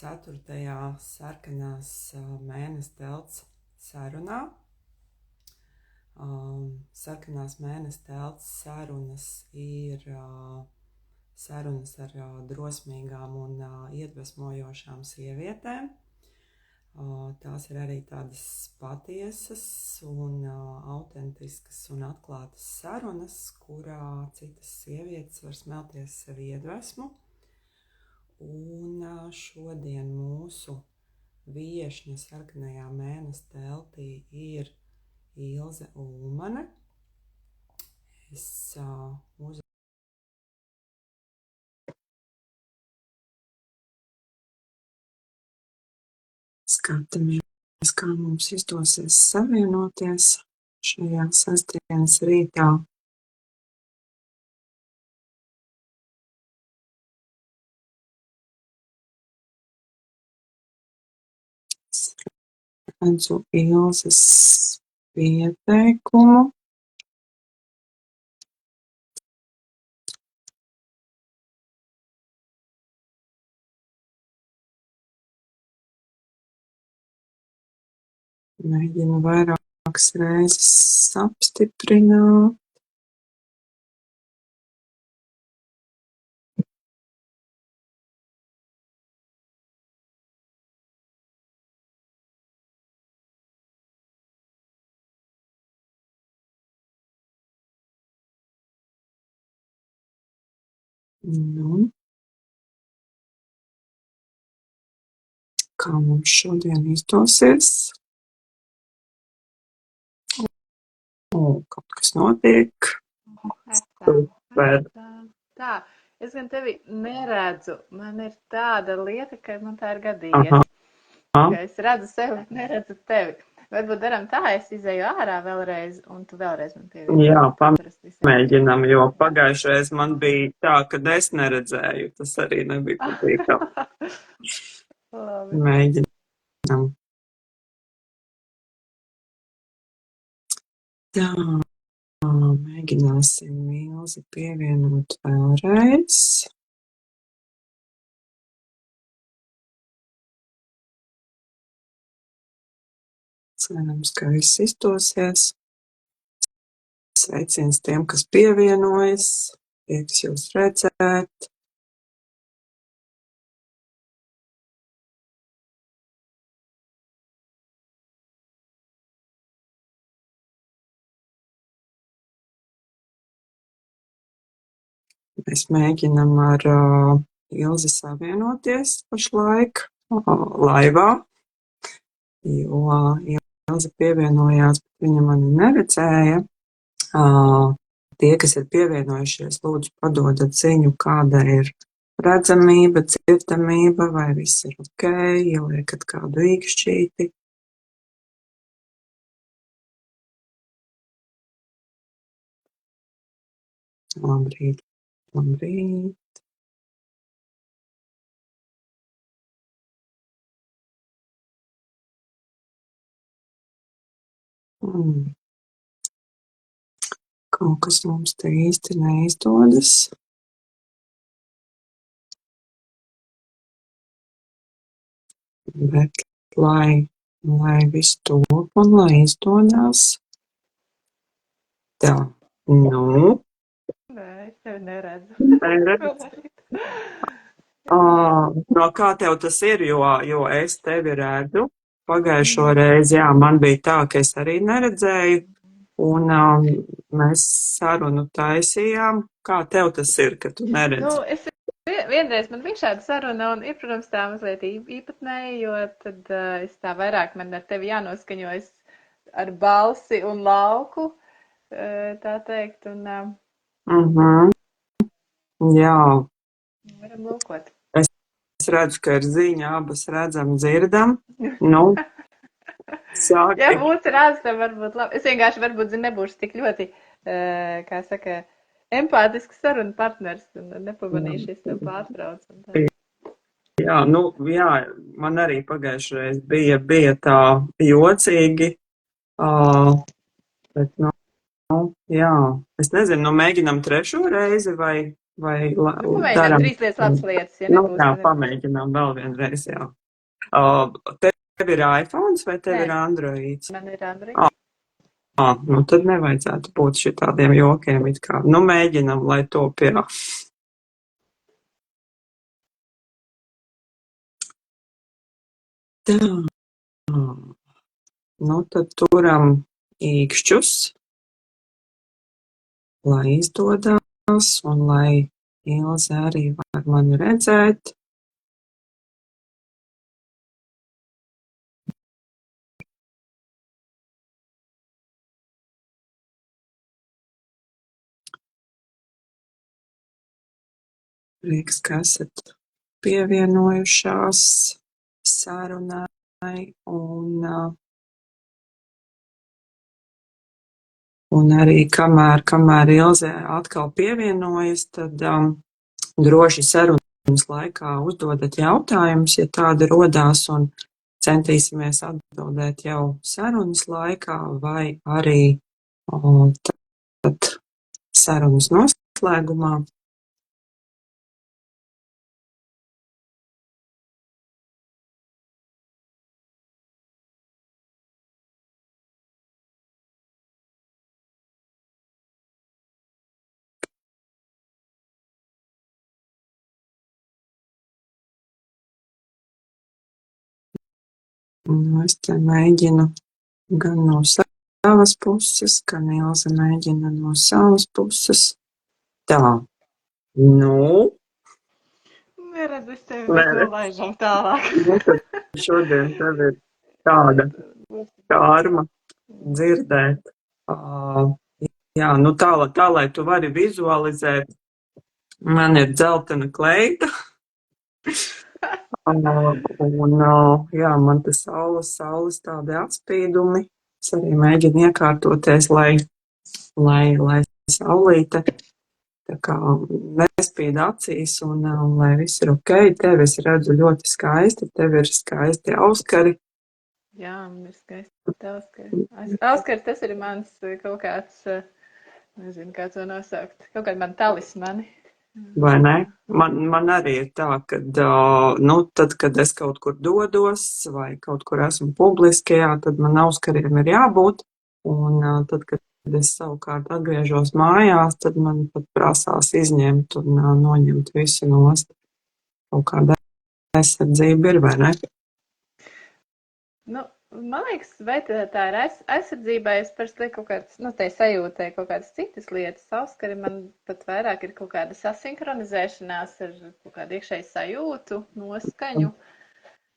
4. sarkanās mēness telts sarunā. Sarkanās mēness telts sarunas ir sarunas ar drosmīgām un iedvesmojošām sievietēm. Tās ir arī tādas patiesas un autentiskas un atklātas sarunas, kurā citas sievietes var smelties sev iedvesmu. Un šodien mūsu viešņa sarkanajā mēness teltī ir Ilze Ulmane. Skatāmies, kā mums izdosies savienoties šajā sestdienas rītā. Es redzu Ilzes pieteikumu. Mēģinu vairākas reizes apstiprināt. Nu, kā mums šodien izdosies? Kaut kas notiek. Super. Tā, es gan tevi neredzu. Man ir tāda lieta, ka man tā ir gadījies. Ka es redzu sevi, neredzu tevi. Varbūt daram tā, es izēju ārā vēlreiz, un tu vēlreiz man pievienoji. Jā, pamēģinam, jo pagājušreiz man bija tā, ka es neredzēju. Tas arī nebija patīkami. Labi. Mēģinam. Tā, mēģināsim Ilzi pievienot vēlreiz. Cerams, ka viss izdosies. Sveiciens tiem, kas pievienojas. Prieks jūs redzēt. Mēs mēģinam ar Ilzi savienoties pašlaik laivā, jo Ilze pievienojās, bet viņa mani neredzēja. Tie, kas ir pievienojušies, lūdzu padodat ziņu, kāda ir redzamība, dzirdamība, vai viss ir ok, ieliekat kādu īkšķīti. Labrīt, labrīt. Kaut kas mums te īsti neizdodas. Bet lai viss top un lai izdodas. Tā, nu. Nē, es tevi neredzu. No kā tev tas ir, jo es tevi redzu. Pagājušo reizi, jā, man bija tā, ka es arī neredzēju. Un mēs sarunu taisījām. Kā tev tas ir, ka tu neredzi? Vienreiz man bija šāda saruna, un ir, protams, tā mazliet īpatnēji, jo tad es tā vairāk man ar tevi jānoskaņojas ar balsi un lauku, tā teikt, un... Jā. Varam lūkot. Es redzu, ka ir ziņa, abas redzam, dzirdam. Nu... Sāki. Ja būtu rāds, tad varbūt labi. Es vienkārši varbūt nebūšu tik ļoti, kā saka, empātisks saruna partners un nepamanīšies tev pārtrauc. Jā, man arī pagājušreiz bija tā jocīgi, bet, jā, es nezinu, mēģinam trešo reizi vai Pamēģinām daram? 3 labas lietas, ja Nu, nebūs, jā, tad nebūs. pamēģinām vēl vienreiz, jā. Tev ir iPhones vai tev ir Androids? Man ir Android. Nu tad nevajadzētu būt šitādiem jokiem it kā. Nu, mēģinam, lai top, jā. Tā. Nu, tad turam īkšķus, lai izdodas un lai Ilze arī var mani redzēt. Prieks, ka esat pievienojušās sarunai un arī kamēr Ilze atkal pievienojas, tad droši sarunas laikā uzdodat jautājumus, ja tādi rodās, un centīsimies atbildēt jau sarunas laikā vai arī tad sarunas noslēgumā. Es te mēģinu gan no savas puses, gan Ilze mēģina no savas puses. Tā. Nu. Neredz, es tevi bet laižam tālāk. Nu, tad šodien tev ir tāda karma dzirdēt. Jā, nu tā, lai tu vari vizualizēt. Man ir dzeltena kleita. Jā, man te saules tādi atspīdumi. Es arī mēģinu iekārtoties, lai saulīte tā kā nespīd acīs un lai viss ir ok. Tevi es redzu ļoti skaisti, tev ir skaisti auskari. Jā, man ir skaisti auskari. Auskari, tas ir mans kaut kāds, nezinu, kā to nosaukt, kaut kādi man talismani. Vai ne? Man arī ir tā, ka, tad, kad es kaut kur dodos vai kaut kur esmu publiskajā, tad man auskariem ir jābūt. Un tad, kad es savukārt atgriežos mājās, tad man pat prasās izņemt un noņemt visu nost. Kaut kāda aizsardzība ir, vai ne? Nu, man liekas, vai tā ir aizsardzībai, es parasti kaut kādas, tai sajūtai kaut kādas citas lietas. Auskari man pat vairāk ir kaut kāda sasinhronizēšanās ar kaut kādu iekšēju sajūtu, noskaņu,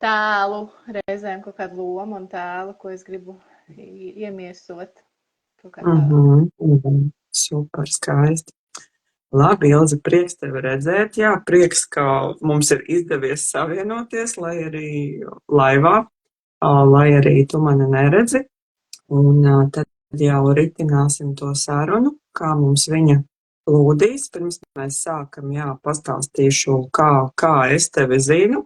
tēlu, reizēm kaut kādu lomu un tēlu, ko es gribu iemiesot. Super skaisti. Labi, Ilze, prieks tevi redzēt. Jā, prieks, ka mums ir izdevies savienoties, lai arī laivā. Lai arī tu mani neredzi, un tad jau ritināsim to sarunu, kā mums viņa plūdīs. Pirms mēs sākam, pastāstīšu, kā es tevi zinu.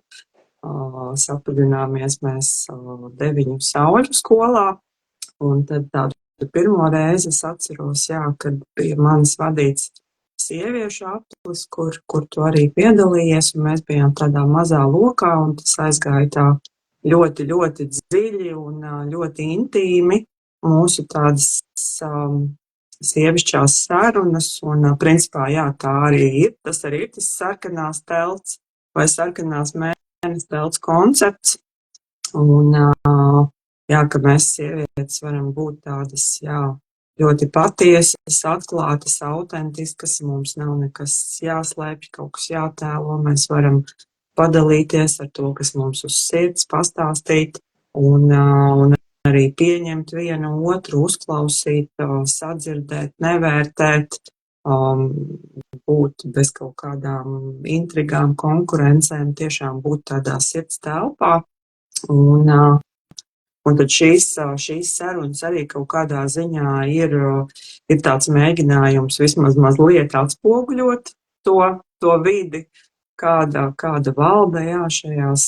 Sapadināmies mēs 9 sauļu skolā, un tad tādu pirmo reizi es atceros, kad bija manis vadīts sieviešu aplis, kur tu arī piedalījies, un mēs bijām tādā mazā lokā, un tas aizgāja tā ļoti, ļoti dziļi un ļoti intīmi mūsu tādas sievišķās sarunas, un principā, tā arī ir. Tas arī ir tas sarkanās telts vai sarkanās mēnes telts koncepts, un ka mēs sievietes varam būt tādas, ļoti patiesas, atklātas, autentiskas, mums nav nekas jāslēpj, kaut kas jātēlo, mēs varam padalīties ar to, kas mums uz sirds, pastāstīt un arī pieņemt vienu otru, uzklausīt, sadzirdēt, nevērtēt, būt bez kaut kādām intrigām, konkurencēm, tiešām būt tādā sirds telpā. Un tad šīs sarunas arī kaut kādā ziņā ir tāds mēģinājums vismaz mazliet atspoguļot to vidi, kāda valda, šajās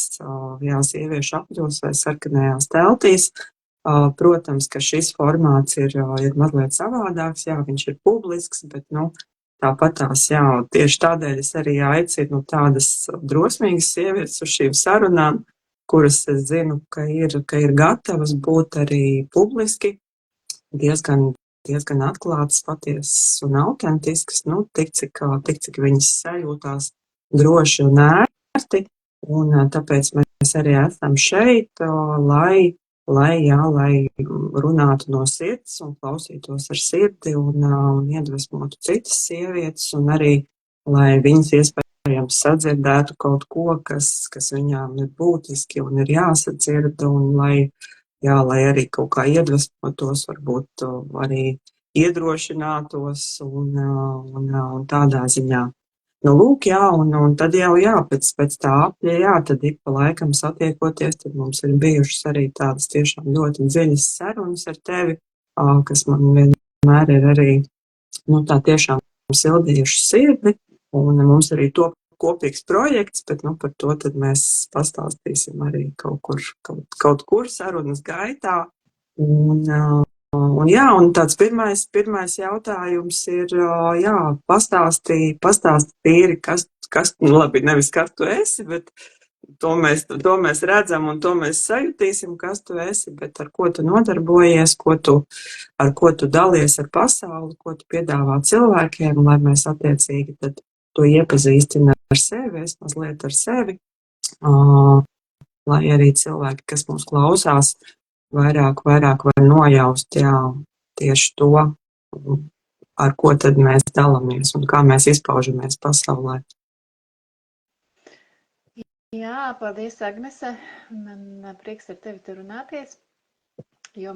sieviešu apļos vai sarkanajās teltīs. Protams, ka šis formāts ir mazliet savādāks, viņš ir publisks, bet, Tāpatās, jā, tieši tādēļ es arī aicinu tādas drosmīgas sievietes uz šīm sarunām, kuras es zinu, ka ir gatavas būt arī publiski diezgan atklātas, patiesas un autentiskas, nu, tik cik viņas sajūtās droši un ērti, un tāpēc mēs arī esam šeit, lai runātu no sirds un klausītos ar sirdi un iedvesmotu citas sievietes, un arī, lai viņas iespējams sadzirdētu kaut ko, kas viņām ir būtiski un ir jāsadzird, un lai arī kaut kā iedvesmotos, varbūt arī iedrošinātos un tādā ziņā. Nu, lūk, jā, un tad jau, jā, pēc tā apļa, jā, tad ik pa laikam satiekoties, tad mums ir bijušas arī tādas tiešām ļoti dziļas sarunas ar tevi, kas man vienmēr ir arī, nu, tā tiešām sildījušas sirdi, un mums arī top kopīgs projekts, bet, nu, par to tad mēs pastāstīsim arī kaut kur sarunas gaitā, un jā, un tāds pirmais jautājums ir, jā, pastāstī tīri, kas, nu labi, nevis kas tu esi, bet to mēs redzam un to mēs sajutīsim, kas tu esi, bet ar ko tu nodarbojies, ar ko tu dalies ar pasauli, ko tu piedāvā cilvēkiem, lai mēs attiecīgi tad to iepazīstina ar sevi, es mazliet ar sevi, lai arī cilvēki, kas mūs klausās, vairāk var nojaust, jā, tieši to, ar ko tad mēs dalamies un kā mēs izpaužamies pasaulē. Jā, paldies, Agnese. Man prieks ar tevi tur runāties, jo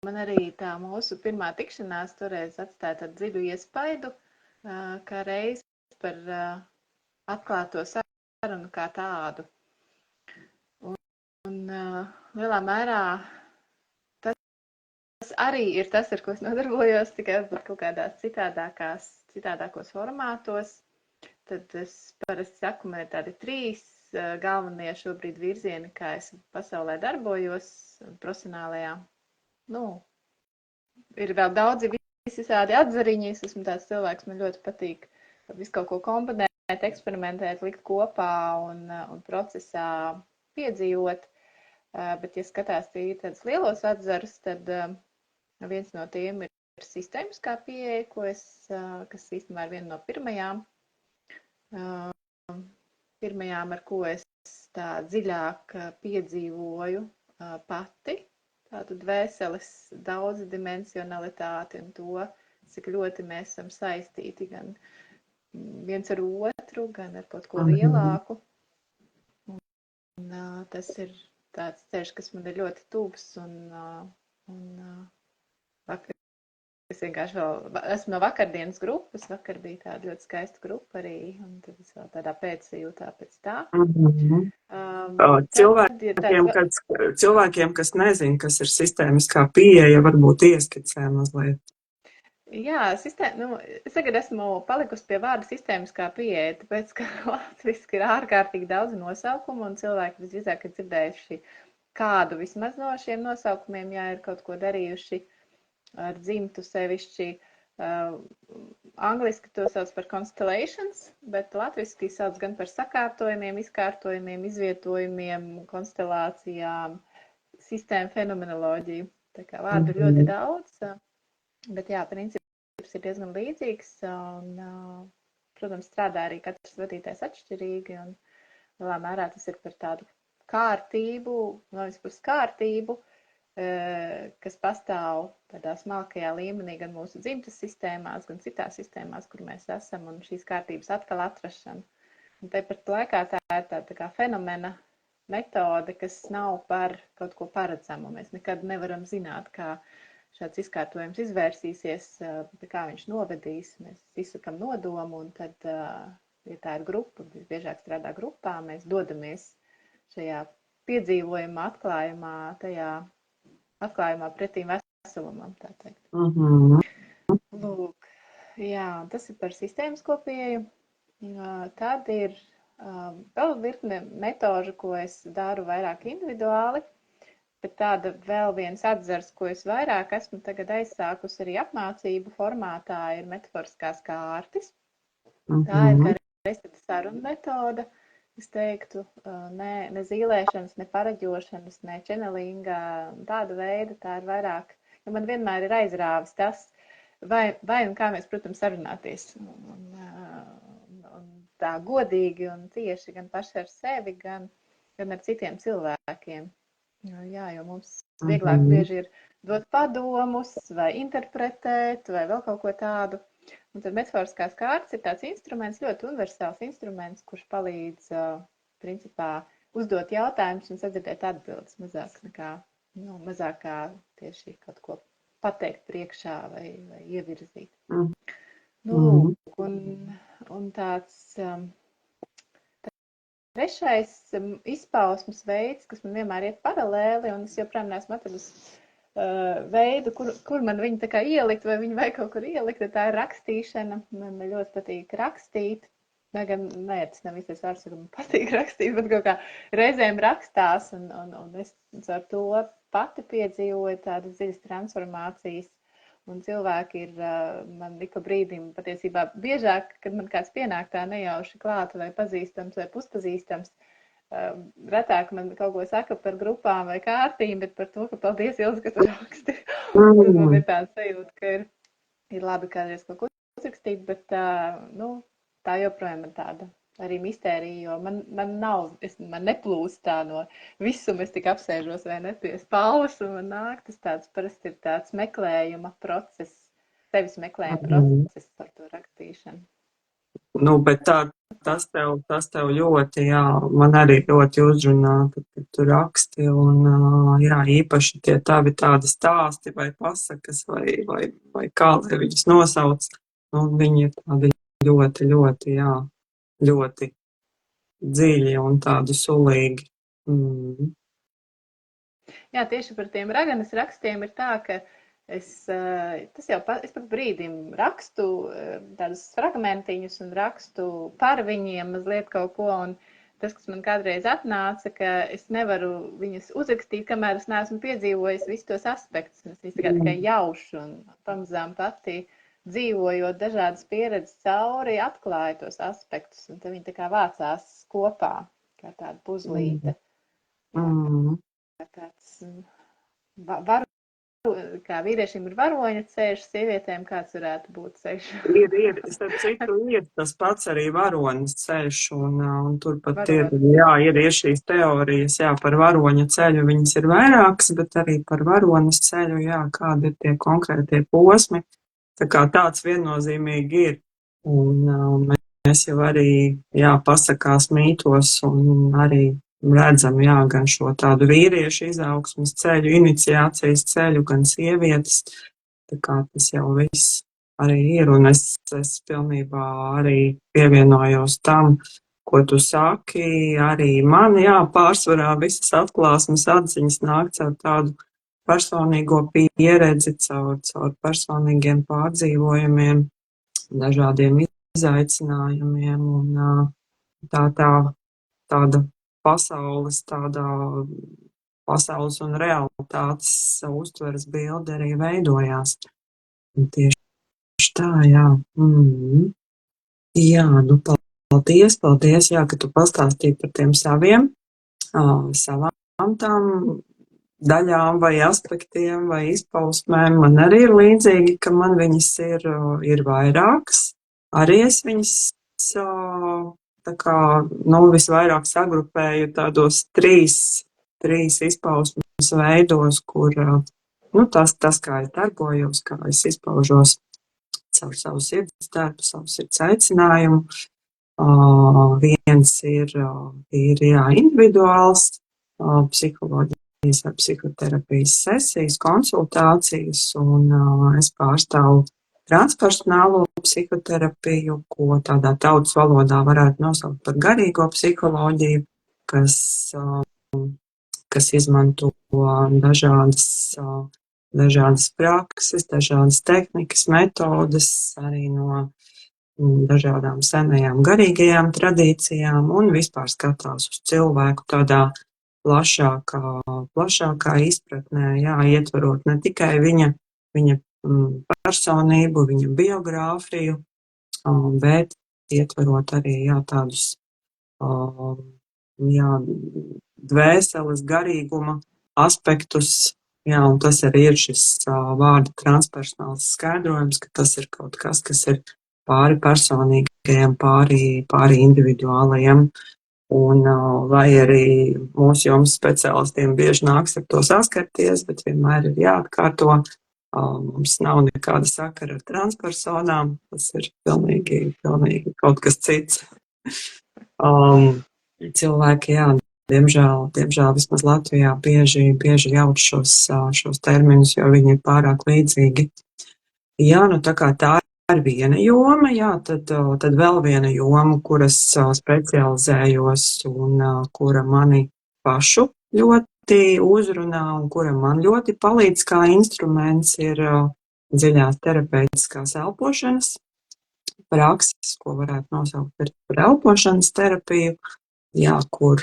man arī tā mūsu pirmā tikšanās toreiz atstāja tādu dziļu iespaidu, kā reiz par atklāto sarunu kā tādu. Un lielā mērā tas arī ir tas, ar ko es nodarbojos, tikai varbūt kaut kādās citādākos formātos. Tad es parasti saku, man ir tādi 3 galvenie šobrīd virzieni, kā es pasaulē darbojos, profesionālajā. Nu, ir vēl daudzi visādi atzariņi, es esmu tāds cilvēks, man ļoti patīk visu kaut ko kombinēt, eksperimentēt, likt kopā un procesā piedzīvot. Bet, ja skatās tīri tādus lielos atzarus, tad viens no tiem ir sistēmiskā pieeja, kas īstenībā ir viena no pirmajām, ar ko es tā dziļāk piedzīvoju pati, tādu dvēseles daudzdimensionalitāti un to, cik ļoti mēs esam saistīti gan viens ar otru, gan ar kaut ko lielāku. Un tas ir tāds ceļš, kas man ir ļoti tuvs, un vakar es vienkārši vēl esmu no vakardienas grupas, vakar bija tāda ļoti skaista grupa arī, un tad es vēl tādā pēcsajūtā pēc tā. Cilvēkiem, kas nezin, kas ir sistēmiskā pieeja, varbūt ieskicē mazliet. Jā, es tagad esmu palikusi pie vārda sistēmiskā pieeja, tāpēc, ka latviski ir ārkārtīgi daudz nosaukumu, un cilvēki visdrīzāk ir dzirdējuši kādu vismaz no šiem nosaukumiem, ja ir kaut ko darījuši ar dzimtu sevišķi. Angliski to sauc par constellations, bet latviski sauc gan par sakārtojumiem, izkārtojumiem, izvietojumiem, konstelācijām, sistēmu fenomenoloģiju. Tā kā vārdu ir ļoti daudz. Bet jā, princips ir diezgan līdzīgs, un, protams, strādā arī katrs vadītājs atšķirīgi, un lielā mērā tas ir par tādu kārtību, no vienas puses kārtību, kas pastāv tādā smalkajā līmenī gan mūsu dzimtas sistēmās, gan citās sistēmās, kur mēs esam, un šīs kārtības atkal atrašana. Un tāpat laikā tā ir tāda kā fenomena metode, kas nav par kaut ko paredzamu. Mēs nekad nevaram zināt, kā šāds izkārtojums izvērsīsies, kā viņš novedīs. Mēs izsakam nodomu, un tad, ja tā ir grupa, visbiežāk strādā grupā, mēs dodamies šajā piedzīvojumā, atklājumā, tajā atklājumā pretīm veselumam, tā teikt. Lūk, jā, tas ir par sistēmisko pieeju. Tad ir vēl virkne metožu, ko es daru vairāk individuāli. Bet tāda vēl viens atzars, ko es vairāk esmu tagad aizsākusi arī apmācību formātā, ir metaforiskās kārtas. Tā ir kā reizes saruna metode. Es teiktu, ne zīlēšanas, ne paraģošanas, ne čenelinga, tāda veida, tā ir vairāk, jo man vienmēr ir aizrāvis tas, vai un kā mēs, protams, sarunāties. Un tā godīgi un tieši gan paši ar sevi, gan ar citiem cilvēkiem. Jā, jo mums vieglāk bieži ir dot padomus vai interpretēt vai vēl kaut ko tādu. Un tad metaforiskās kārtas ir tāds instruments, ļoti universāls instruments, kurš palīdz, principā, uzdot jautājumus un sadzirdēt atbildes mazāk kā tieši kaut ko pateikt priekšā vai ievirzīt. Lūk, un tāds trešais izpausmes veids, kas man vienmēr iet paralēli, un es joprojām neesmu atradusi veidu, kur man viņu tā kā ielikt, vai viņu vai kaut kur ielikt, tā ir rakstīšana. Man ļoti patīk rakstīt. Gan, nē, tas nav visais vārds, ka man patīk rakstīt, bet kaut kā reizēm rakstās, un es ar to pati piedzīvoju tādas dziļas transformācijas, un cilvēki ir man ik pa brīdim patiesībā biežāk, kad man kāds pienāk tā nejauši klāta vai pazīstams vai puspazīstams, retāk man kaut ko saka par grupām vai kārtīm, bet par to, ka paldies, Ilze, ka tu raksti. Tad man ir tāda sajūta, ka ir labi kādreiz kaut ko uzrakstīt, bet tā joprojām ir tāda arī mistērija, jo man neplūst tā no visuma, es tik apsēžos vai ne pie spalvas, un man nāk tas tāds, parasti ir tāds meklējuma process, sevis meklējuma process par to rakstīšanu. Bet tas tev ļoti, jā, man arī ļoti uzrunā, kad tu raksti, un, jā, īpaši tie tavi tādi stāsti vai pasakas, vai kā, lai viņus nosauc, viņi ir tādi ļoti, ļoti, jā, ļoti dziļi un tādi sulīgi. Jā, tieši par tiem raganas rakstiem ir tā, ka es pat brīdim rakstu tādus fragmentiņus un rakstu par viņiem mazliet kaut ko, un tas, kas man kādreiz atnāca, ka es nevaru viņus uzrakstīt, kamēr es neesmu piedzīvojis visus tos aspektus, un es viņus tikai jaušu un pamazām pati dzīvojot dažādas pieredzes cauri, atklāju tos aspektus, un tad viņi tā kā vācās kopā, kā tāda puzlīte. Kā tāds kā vīriešiem ir varoņa ceļš, sievietēm kāds varētu būt ceļš? Starp citu, ir tas pats arī varoņas ceļš, un turpat ir šīs teorijas, jā, par varoņa ceļu, viņas ir vairākas, bet arī par varonas ceļu, jā, kādi ir tie konkrētie posmi, tā kā tāds viennozīmīgi ir, un mēs jau arī, jā, pasakās mītos, un arī redzam, jā, gan šo tādu vīriešu izaugsmes ceļu, iniciācijas ceļu, gan sievietes, tā kā tas jau viss arī ir, un es pilnībā arī pievienojos tam, ko tu saki, arī man, jā, pārsvarā visas atklāsmes atziņas nāk caur tādu personīgo pieredzi, caur personīgiem pārdzīvojumiem, dažādiem izaicinājumiem, un tāda pasaules un realitātes uztveres bilde arī veidojās. Un tieši tā, jā. Jā, paldies, jā, ka tu pastāstīji par tiem savām tām daļām vai aspektiem vai izpausmēm. Man arī ir līdzīgi, ka man viņas ir vairākas. Arī es viņas tā kā, visvairāk sagrupēju tādos trīs izpausmes veidos, kur, tas, kā es darbojos, kā es izpaužos caur savu sirds darbu, savu sirds aicinājumu. Viens ir individuāls, psiholoģijas vai psihoterapijas sesijas, konsultācijas, un es pārstāvu transpersonālo psihoterapiju, ko tādā tautas valodā varētu nosaukt par garīgo psiholoģiju, kas izmanto dažādas prakses, dažādas tehnikas, metodes, arī no dažādām senajām garīgajām tradīcijām, un vispār skatās uz cilvēku tādā plašākā izpratnē, jā, ietverot ne tikai viņa personību, viņa biogrāfiju, bet ietverot arī, tādus, dvēseles garīguma aspektus, un tas arī ir šis vārda transpersonāls skaidrojums, ka tas ir kaut kas, kas ir pāri personīgajam, pāri individuālajam, un lai arī mūsu jomas speciālistiem bieži nāks ar to saskarties, bet vienmēr ir jāatkārto, mums nav nekāda sakara ar transpersonām, tas ir pilnīgi kaut kas cits. Cilvēki, diemžēl vismaz Latvijā bieži jauc šos terminus, jo viņi ir pārāk līdzīgi. Tā kā tā ir viena joma, tad vēl viena joma, kuras specializējos un kura mani pašu ļoti uzrunā un kura man ļoti palīdz kā instruments, ir dziļās terapeitiskās elpošanas prakses, ko varētu nosaukt par elpošanas terapiju, kur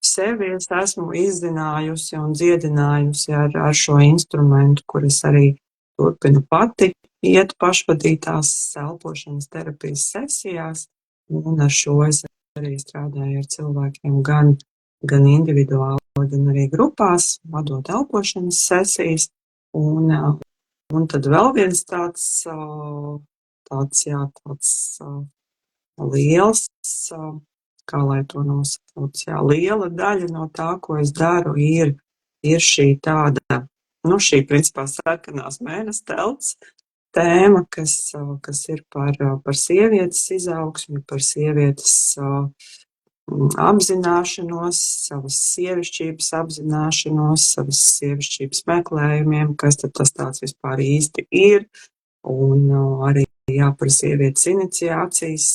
sevi es esmu izzinājusi un dziedinājusi ar šo instrumentu, kur es arī turpinu pati iet pašvadītās elpošanas terapijas sesijās, un ar šo es arī strādāju ar cilvēkiem gan individuāli, gan arī grupās, vadot elpošanas sesijas, un tad vēl viens tāds liels, kā lai to nosauc, liela daļa no tā, ko es daru, ir šī tāda, šī principā sarkanās mēness telts tēma, kas ir par sievietes izaugsmi, par sievietes apzināšanos, savas sievišķības apzināšanos, savas sievišķības meklējumiem, kas tad tas tāds vispār īsti ir, un arī par sievietes iniciācijas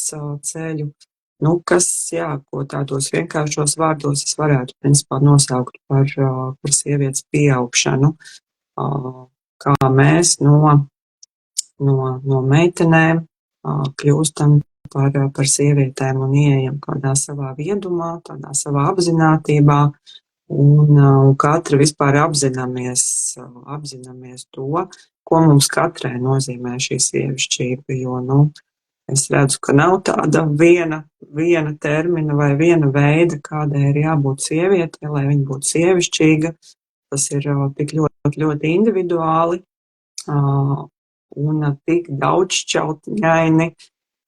ceļu, ko tādos vienkāršos vārdos es varētu principā nosaukt par sievietes pieaugšanu, kā mēs no meitenēm kļūstam par sievietēm un ieejam kādā savā viedumā, tādā savā apzinātībā, un katra vispār apzināmies to, ko mums katrai nozīmē šī sievišķība, jo, es redzu, ka nav tāda viena termina vai viena veida, kādai ir jābūt sievietei, lai viņa būtu sievišķīga. Tas ir tik ļoti individuāli un tik daudzšķautņaini,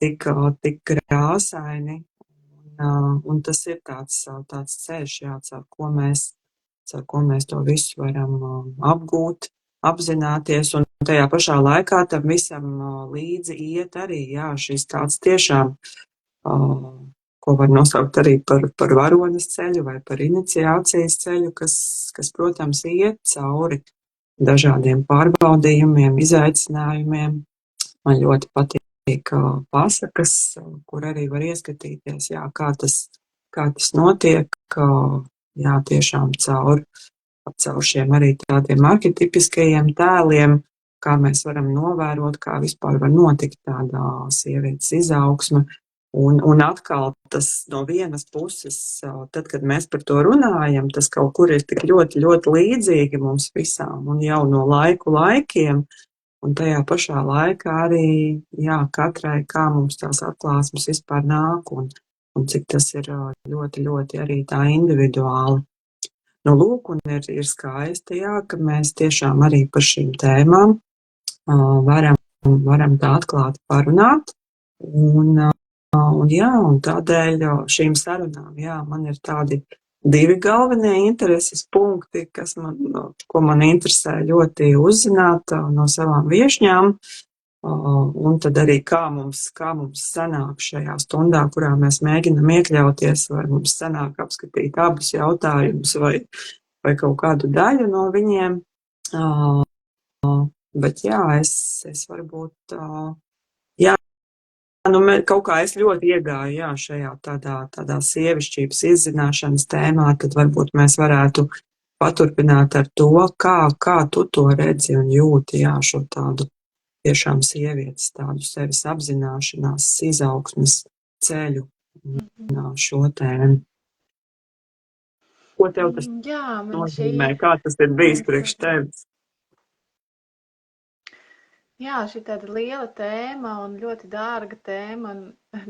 tik krāsaini, un tas ir tāds ceļš, caur ko mēs to visu varam apgūt, apzināties, un tajā pašā laikā tam visam līdzi iet arī, šis tāds tiešām, ko var nosaukt arī par varones ceļu vai par iniciācijas ceļu, kas protams, iet cauri dažādiem pārbaudījumiem, izaicinājumiem. Man ļoti patīk pasakas, kur arī var ieskatīties, kā tas notiek, tiešām caur šiem arī tādiem arhetipiskajiem tēliem, kā mēs varam novērot, kā vispār var notikt tādā sievietes izaugsme. Un atkal tas no vienas puses, tad, kad mēs par to runājam, tas kaut kur ir tik ļoti, ļoti līdzīgi mums visām un jau no laikiem, un tajā pašā laikā arī, katrai, kā mums tās atklāsmes vispār nāk un cik tas ir ļoti, ļoti arī tā individuāli. Lūk, un ir skaisti, ka mēs tiešām arī par šīm tēmām varam tā atklāti parunāt, un tādēļ šīm sarunām, man ir tādi 2 galvenie intereses punkti, ko man interesē ļoti uzzināt no savām viešņām, un tad arī kā mums sanāk šajā stundā, kurā mēs mēģinam iekļauties, vai mums sanāk apskatīt abus jautājumus vai kaut kādu daļu no viņiem. Bet es varbūt, kaut kā es ļoti iegāju, šajā tādā sievišķības izzināšanas tēmā, tad varbūt mēs varētu paturpināt ar to, kā tu to redzi un jūti, šo tādu tiešām sievietes, tādu sevis apzināšanās, izaugsmes ceļu, šo tēmu. Ko tev tas nozīmē? Kā tas ir bijis priekš tevis? Jā, šī tāda liela tēma un ļoti dārga tēma, un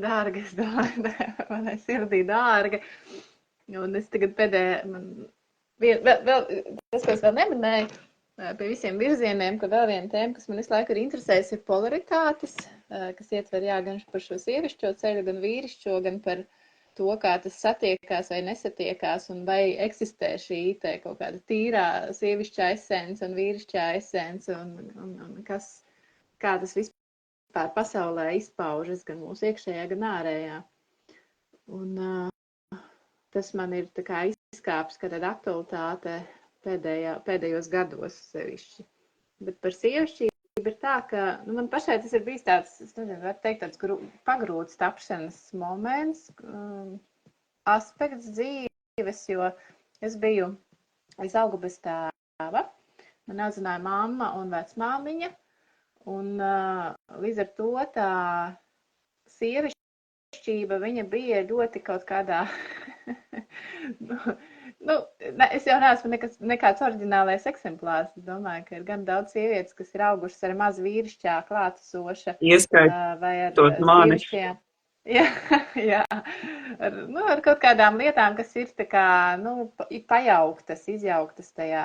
dārga, es domāju, manai sirdī dārga. Un es tagad vēl, tas, ko es vēl neminēju, pie visiem virzieniem, ka vēl viena tēma, kas man visu laiku ir interesējusi, ir polaritātes, kas ietver, jā, gan par šo sievišķo ceļu, gan vīrišķo, gan par to, kā tas satiekās vai nesatiekās, un vai eksistē šī te kaut kāda tīrā sievišķā esence un vīrišķā esence, un kā tas vispār pasaulē izpaužas, gan mūsu iekšējā, gan ārējā. Un tas man ir tā kā izkāpis, ka tāda aktualitāte pēdējos gados sevišķi. Bet par sievišķību ir tā, ka man pašai tas ir bijis tāds, es nezinu, var teikt, tāds pagrūts tapšanas moments, aspekts dzīves, jo es augu bez tēva, man audzināja mamma un vecmāmiņa, un līdz ar to tā sievišķība, viņa bija ļoti kaut kādā, es jau neesmu nekāds oriģinālais eksemplārs. Es domāju, ka ir gan daudz sievietes, kas ir augušas ar maz vīrišķā klātesoša. Vai ar sievišķiem. Jā. Ar kaut kādām lietām, kas ir tā kā, pajauktas, izjauktas tajā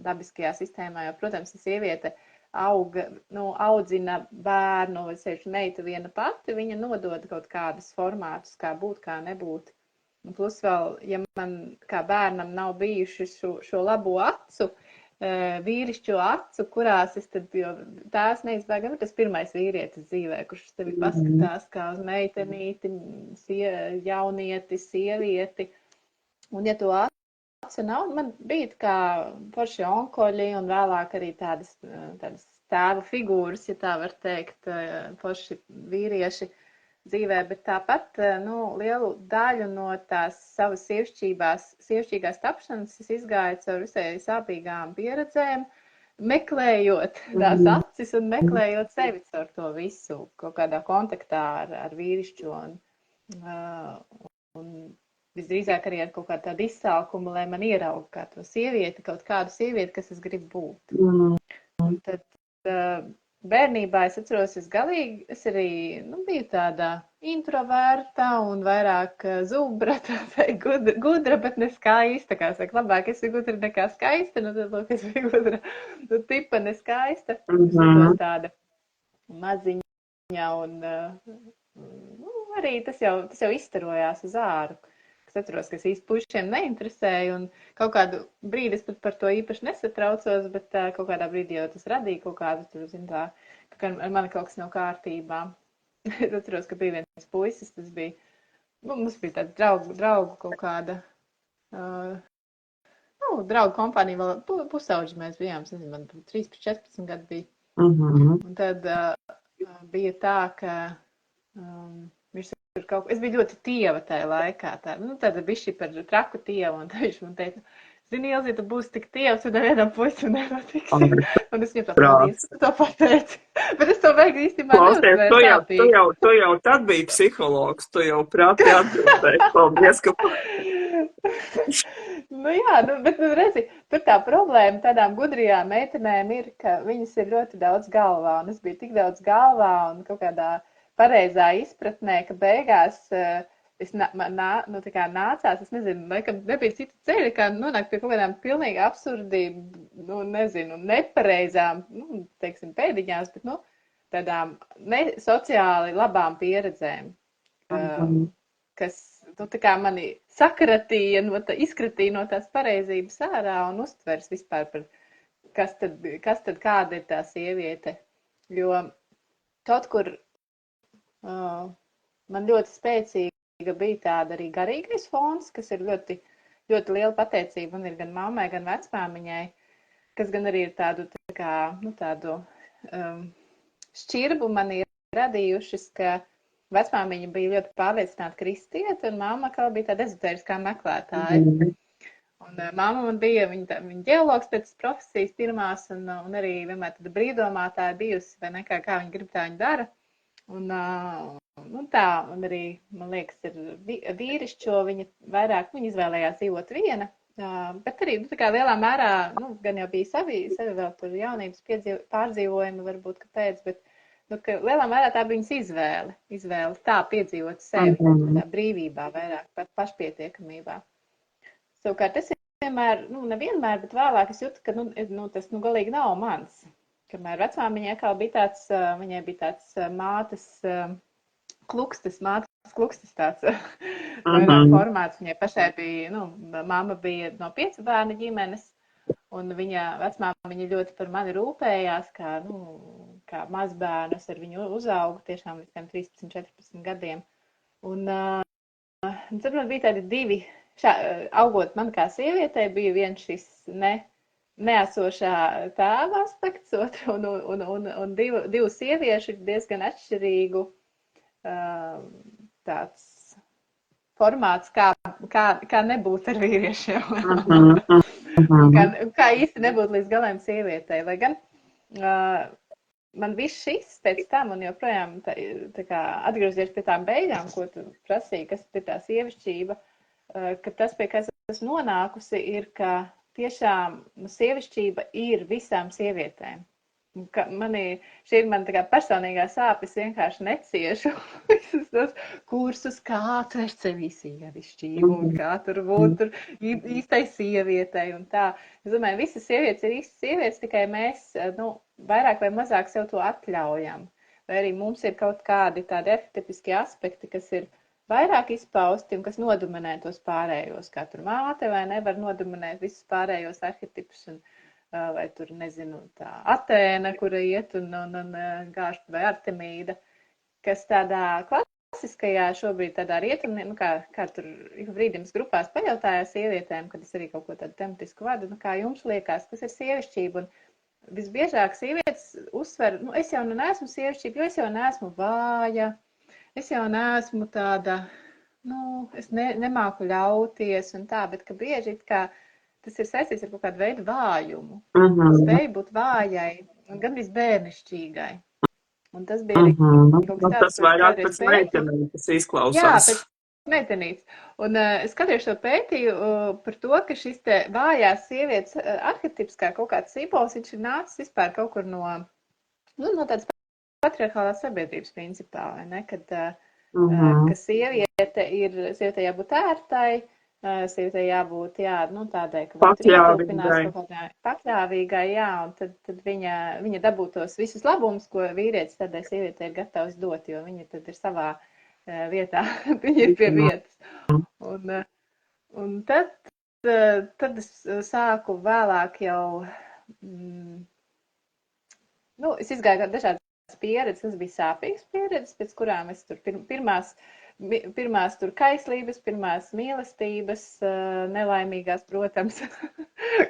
dabiskajā sistēmā. Jo, protams, sieviete audzina bērnu, vai sevišķi meita viena pati, viņa nodod kaut kādus formātus, kā būt, kā nebūt. Un plus vēl, ja man kā bērnam nav bijuši šo labo acu, vīrišķo acu, kurās es tad, jo tās neizbēgami ir tas pirmais vīrietis dzīvē, kurš tevi paskatās kā uz meitenīti, jaunieti, sievieti. Un ja to acu nav, man bija kā forši onkoļi un vēlāk arī tādas tēva figūras, ja tā var teikt, forši vīrieši dzīvē, bet tāpat lielu daļu no tās savas sievišķīgās tapšanas es izgāju caur visai sāpīgām pieredzēm, meklējot tās acis un meklējot sevi caur to visu, kaut kādā kontaktā ar vīrišķo un visdrīzāk arī ar kaut kādu tādu izsalkumu, lai man ierauga kā to sievieti, kaut kādu sievieti, kas es gribu būt. Un tad bērnībā es atceros, es arī biju tāda introverta un vairāk zubra, gudra, bet ne skaista, kā saka, labāk es biju gudra nekā skaista, tad lūk, es biju gudra, tipa ne skaista, es tāda maziņa un arī tas jau izstarojās uz āru. Es atceros, ka es īsti puišiem neinteresēju un kaut kādu brīdi es pat par to īpaši nesatraucos, bet kaut kādā brīdī jau tas radīja kaut kādu, ka ar mani kaut kas nav kārtībā. Es atceros, ka bija viens puisis, tas bija, mums bija tāda draugu kaut kāda, draugu kompānija, vēl pusauģi mēs bijām, es nezinu, man 13-14 gadu bija. Un tad bija tā, ka es biju ļoti tieva tajā laikā, tāda bišķi par traku tievu, un viņš man teica, zini, Ilzi, tu būsi tik tievs, un nevienam puisim nenotiksi. Un es viņam tā paldies, tu to pateici. Bet es to beigās īstenībā neuzvēru. Tu jau tad biji psihologs, tu jau prāti atbildēji. Paldies, ka... bet redzi, tur tā problēma tādām gudrajām meitenēm ir, ka viņas ir ļoti daudz galvā, un es biju tik daudz galvā, un kaut kādā pareizā izpratnē, ka beigās man nācās, es nezinu, laikam nebija cita ceļa, kā nonākt pie kaut kādām pilnīgi absurdību, nepareizām, teiksim, pēdiņās, bet, tādām sociāli labām pieredzēm, kas, tā kā mani sakratīja, izkratīja no tās pareizības ārā un uztvers vispār par, kas tad kāda ir tā sieviete, jo kaut kur man ļoti spēcīga bija tāda arī garīgais fons, kas ir ļoti, ļoti liela pateicība man ir gan mammai, gan vecmāmiņai, kas gan arī ir tādu šķirbu man ir radījušas, ka vecmāmiņa bija ļoti pārliecināta kristiete, un mamma kā bija tāda ezotēriskā meklētāja. Un mamma man bija, viņa ģeologs pēc profesijas pirmās, un arī vienmēr tāda brīvdomātāja bijusi, vai nekā kā viņa grib tā viņa dara. Un arī, man liekas, ir vīrišķo, viņa izvēlējās dzīvot viena, Bet arī, tā kā lielā mērā, gan jau bija savi vēl tur jaunības pārdzīvojumi, varbūt, kāpēc, bet, ka lielā mērā tā bija viņas izvēle tā piedzīvot sevi, tādā brīvībā vairāk, pat pašpietiekamībā. Savukārt es vienmēr, nevienmēr, bet vēlāk es jūtu, ka, tas, galīgi nav mans. Kamēr vecmāmiņai atkal bija viņai bija tāds mātes klukstis tāds vairāk formāts. Viņai pašai bija, mamma bija no 5 bērnu ģimenes, un vecmāmiņa ļoti par mani rūpējās, kā mazbērnus ar viņu uzaugu tiešām līdz tiem 13, 14 gadiem. Un tad man bija tādi divi, augot man kā sievietei, bija viens šis neesošā tēva aspekts, un divu sieviešu diezgan atšķirīgu tāds formāts, kā nebūt ar vīriešiem. Kā īsti nebūt līdz galiem sievietei. Lai gan man viss šis pēc tam, un joprojām tā kā atgriezies pie tām beigām, ko tu prasīji, kas ir tā sievišķība, ka tas, pie kā es esmu nonākusi, ir, ka tiešām sievišķība ir visām sievietēm. Šī ir mana personīgā sāpes, vienkārši neciešu visus tos kursus, kā atvērt sevi sievišķību un kā tur būt īstai sievietei un tā. Es domāju, visas sievietes ir īstas sievietes, tikai mēs, vairāk vai mazāk sev to atļaujam. Vai arī mums ir kaut kādi tādi arhetipiskie aspekti, kas ir vairāk izpausti un kas nodominē tos pārējos, kā tur māte vai nevar nodominēt visus pārējos arhetipus vai tur, nezinu, tā Atēna, kura iet un gāž, vai Artemīda, kas tādā klasiskajā šobrīd tādā rietumnē, kā tur brīdiems grupās pajautājās sievietēm, kad es arī kaut ko tādu tematisku vadu, kā jums liekas, kas ir sievišķība, un visbiežāk sievietes uzsver, es jau neesmu sievišķība, jo es jau neesmu vāja, es jau neesmu tāda, es nemāku ļauties un tā, bet ka bieži kā tas ir saistīts ar kaut kādu veidu vājumu. Spēja būt vājai un gandrīz bērnišķīgai. Un tas bija arī kaut kas tāds, tas vairāk pēc meitenītes izklausās. Jā, pēc meitenītes. Un es kādreiz šo pētīju par to, ka šis te vājās sievietes arhetips kā kaut kāds simbols, viņš ir nācis vispār kaut kur no tādas patriarchālās sabiedrības principā, vai ne? Kad ka sieviete jābūt ērtai, sievietei jābūt, tādai, ka būtu ietilpinās pakļāvīgai, un tad viņa dabūtos visus labumus, ko vīrietis tādai sievietei ir gatavs dot, jo viņa tad ir savā vietā, viņa ir pie vietas. Un tad es sāku vēlāk jau, es izgāju dažādas pieredzes, tas bija sāpīgas pieredzes, pēc kurām es tur pirmās tur kaislības, pirmās mīlestības, nelaimīgās, protams,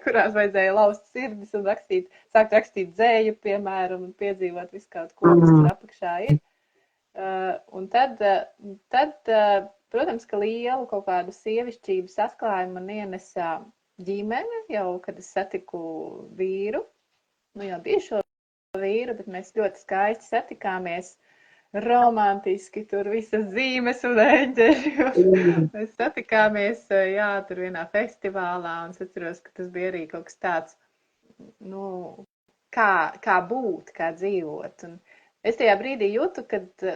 kurās vajadzēja laust sirdis un sākt rakstīt dzēju, piemēram, un piedzīvot visu kaut ko, kas tur apakšā ir. Un tad, protams, ka lielu kaut kādu sievišķības atklājumu man ienesa ģimene, jau, kad es satiku vīru, jau bijušo vīru, bet mēs ļoti skaisti satikāmies, romantiski, tur visas zīmes un eņģeļi. Mēs satikāmies, tur vienā festivālā, un es atceros, ka tas bija arī kaut kas tāds, kā būt, kā dzīvot. Un es tajā brīdī jūtu, kad, pēc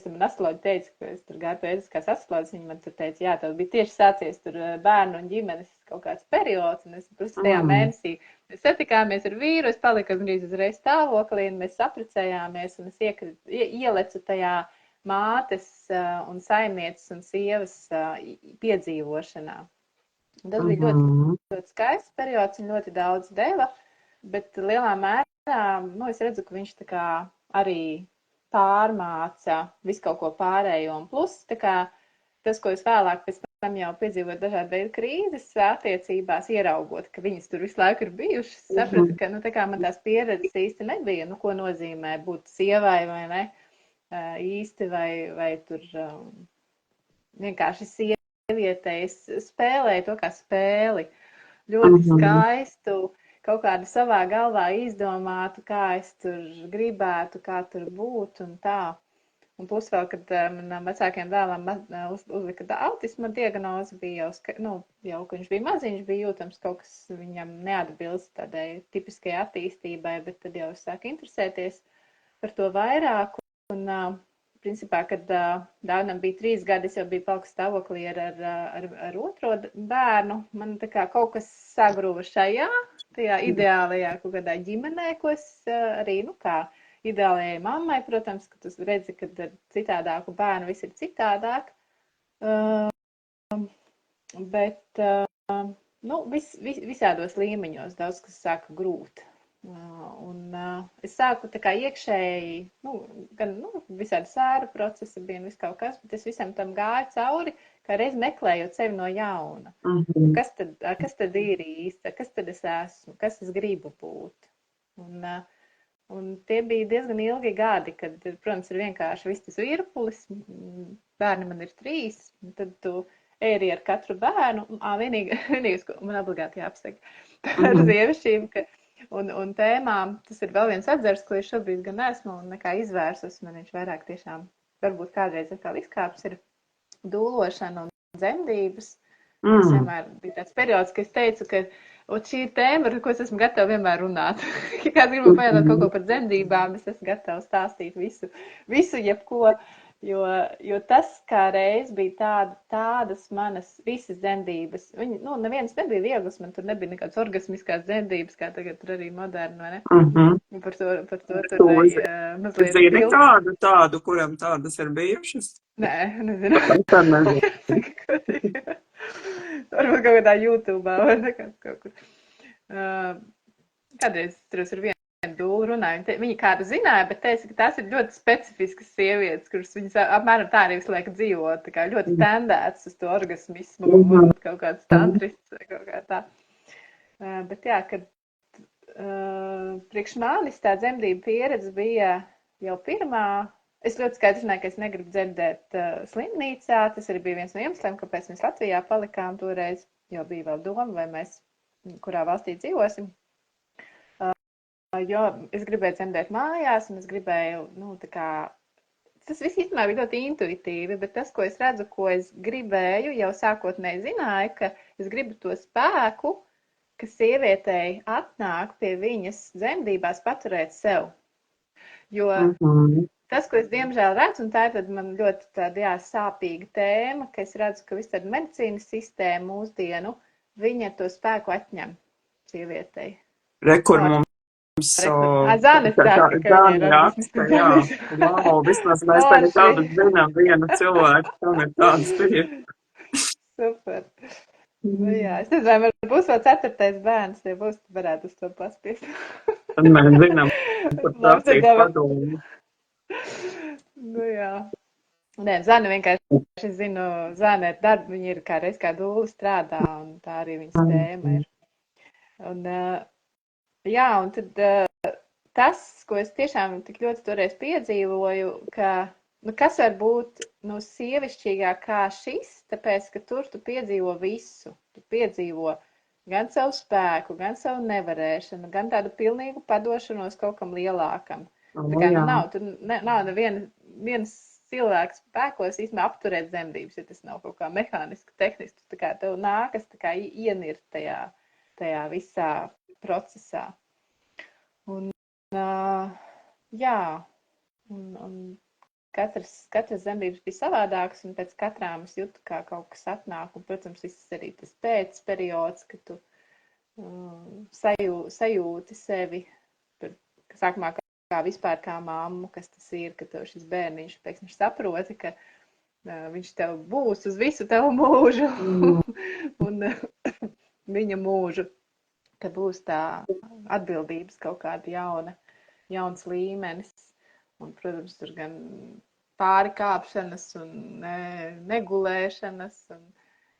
tam man astroloģi teica, ka es tur gāju pie ētiskās astroloģijas, viņi man tur teica, tev bija tieši sācies tur bērnu un ģimenes kaut kāds periods, un es tajā mēnesī mēs satikāmies ar vīru, es paliku gandrīz uzreiz stāvoklī, un mēs saprecējāmies, un es ielecu tajā mātes un saimnieces un sievas piedzīvošanā. Un tas bija ļoti, ļoti skaists periods un ļoti daudz deva, bet lielā mērā es redzu, ka viņš tā kā arī pārmāca visu kaut ko pārējo. Un plus, tā kā tas, ko es vēlāk pēc tam jau piedzīvoju dažādu veidu krīzes attiecībās, ieraugot, ka viņas tur visu laiku ir bijušas, sapratu, ka tā kā man tās pieredzes īsti nebija, ko nozīmē būt sievai vai ne, īsti vai tur vienkārši sievietei. Es spēlēju to kā spēli, ļoti skaistu, kaut kādu savā galvā izdomātu, kā es tur gribētu, kā tur būt un tā. Un plus vēl, kad manām vecākiem dēlam uzlika autisma diagnozi, bija jau, ka viņš bija maziņš, bija jūtams kaut kas viņam neatbilst tādai tipiskajai attīstībai, bet tad jau sāk interesēties par to vairāk. Un, principā, kad Dāvinam bija 3 gadi, es jau biju palika stāvoklī ar otro bērnu. Man tā kā kaut kas sagruva tajā ideālajā kaut kādā ģimenē, ko es arī, ideālajai mammai, protams, ka tu redzi, ka ar citādāku bērnu viss ir citādāk. Bet visādos līmeņos daudz kas sāka grūt. Un es sāku tā kā iekšēji, gan visādi sēru procesi bija un viss kaut kas, bet es visam tam gāju cauri, kā reiz meklējot sevi no jauna. Kas tad ir īsti, kas tad es esmu, kas es gribu būt. Un tie bija diezgan ilgi gadi, kad, protams, ir vienkārši viss tas virpulis, bērni man ir 3, tad tu ēri ar katru bērnu, vienīgais, ko man obligāti jāapsaka par sievišķību, un tēmām, tas ir vēl viens atzars, ko es šobrīd gan esmu un nekā izvērsus, man viņš vairāk tiešām, varbūt kādreiz atkal izkāps, ir dūlošana un dzemdības. Tas vienmēr bija tāds periods, ka es teicu, ka šī ir tēma, ar ko es esmu gatava vienmēr runāt. Ja kāds grib pajautāt kaut ko par dzemdībām, es esmu gatava stāstīt visu jebko, jo tas kā reiz bija tādas manas visas dzemdības. Viņi, nevienas nebija vieglas, man tur nebija nekādas orgasmiskās dzemdības, kā tagad tur arī moderni, vai ne? Par to tur mazliet zini tādu, kuram tādas ir bijušas? Nē, nezinu. Varbūt kaut kādā YouTube'ā vai kaut kur. Kādreiz tur ar vienu dūlu runāju. Viņi kādu zināja, bet teica, ka tās ir ļoti specifiskas sievietes, kuras viņas apmēram tā arī visu laiku dzīvo, tā kā ļoti tendētas uz to orgasmismu, varbūt kaut kāds tantrists vai kaut kā tā. Bet jā, kad priekš manis tā dzemdība pieredze bija jau pirmā. Es ļoti skaidri zināju, ka es negribu dzemdēt slimnīcā. Tas arī bija viens no iemesliem, kāpēc mēs Latvijā palikām toreiz, jo bija vēl doma, vai mēs kurā valstī dzīvosim. Jo es gribēju dzemdēt mājās, un es gribēju, tas viss īstenībā bija ļoti intuitīvi, bet tas, ko es redzu, ko es gribēju, jau sākotnēji zināju, ka es gribu to spēku, ka sievietei atnāk pie viņas dzemdībās paturēt sev. Jo tas, ko es diemžēl redzu, un tā ir man ļoti tāda sāpīga tēma, ka es redzu, ka viss tāda medicīnas sistēma mūsdienu, viņa to spēku atņem sievietei. Rekur mums Zane saka, ka viņa ir raksta, jā. Wow, vismaz mēs tagad tādu zinām vienu cilvēku, kam ir tāds pieredze. Super. Jā, es nezinu, vai būs vēl 4. bērns, ja būs, varētu uz to paspiest. Tad mēs zinām, par prasīt padomu. Jā. Nē, Zane vienkārši, es zinu, Zane ir darba, viņa ir kā reiz kā dūli strādā, un tā arī viņas tēma ir. Un, jā, un tad tas, ko es tiešām tik ļoti toreiz piedzīvoju, ka, kas var būt sievišķīgāk kā šis, tāpēc, ka tur tu piedzīvo visu. Tu piedzīvo gan savu spēku, gan savu nevarēšanu, gan tādu pilnīgu padošanos kaut kam lielākam. Tā kā nav neviens cilvēks spēkos īstenībā apturēt dzemdības, ja tas nav kaut kā mehāniski, tehniski. Tā kā tev nākas tā kā ienirt tajā visā procesā. Un jā, un katras dzemdības bija savādākas, un pēc katrām es jūtu, kā kaut kas atnāk, un, protams, viss arī tas pēcperiods, ka tu sajūti sevi, sākumā kā vispār kā mammu, kas tas ir, ka tev šis bērniņš pēkšņi saproti, ka viņš tev būs uz visu tavu mūžu un viņa mūžu, ka būs tā atbildības kaut kāda jauns līmenis. Un, protams, tur gan pāri kāpšanas un negulēšanas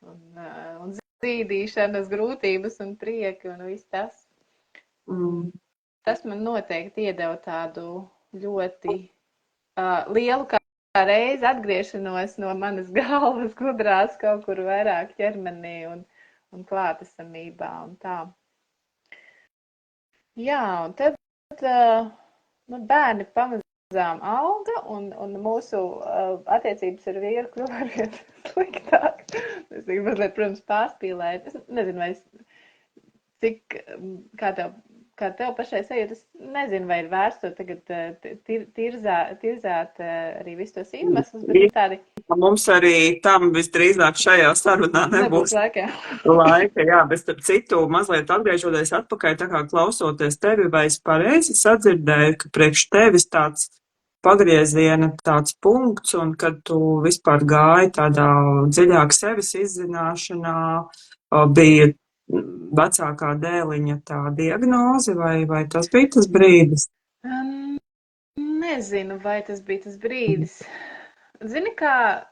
un zīdīšanas grūtības un prieki un viss tas. Tas man noteikti iedeva tādu ļoti lielu kā reizi atgriešanos no manas galvas gudrās kaut kur vairāk ķermenī un klātesamībā un tā. Jā, un tad bērni pamazām auga, un mūsu attiecības ar vīru kļuva arvien sliktāk. Es tikai mazliet, protams, pārspīlēju. Es nezinu, vai cik, kā tev pašai sajūt, es nezinu, vai ir vērts to tagad tirzāt arī visu tos iemeslus, bet tādi. Mums arī tam visdrīzāk šajā sarunā nebūs laika, jā, bet starp citu, mazliet atgriežoties atpakaļ, tā kā klausoties tevi, vai es pareizi sadzirdēju, ka priekš tevis tāds pagrieziena tāds punkts, un kad tu vispār gāji tādā dziļāk sevis izzināšanā, bija vecākā dēliņa tā diagnoze, vai tas bija tas brīdis? Nezinu, vai tas bija tas brīdis. Zini, kā,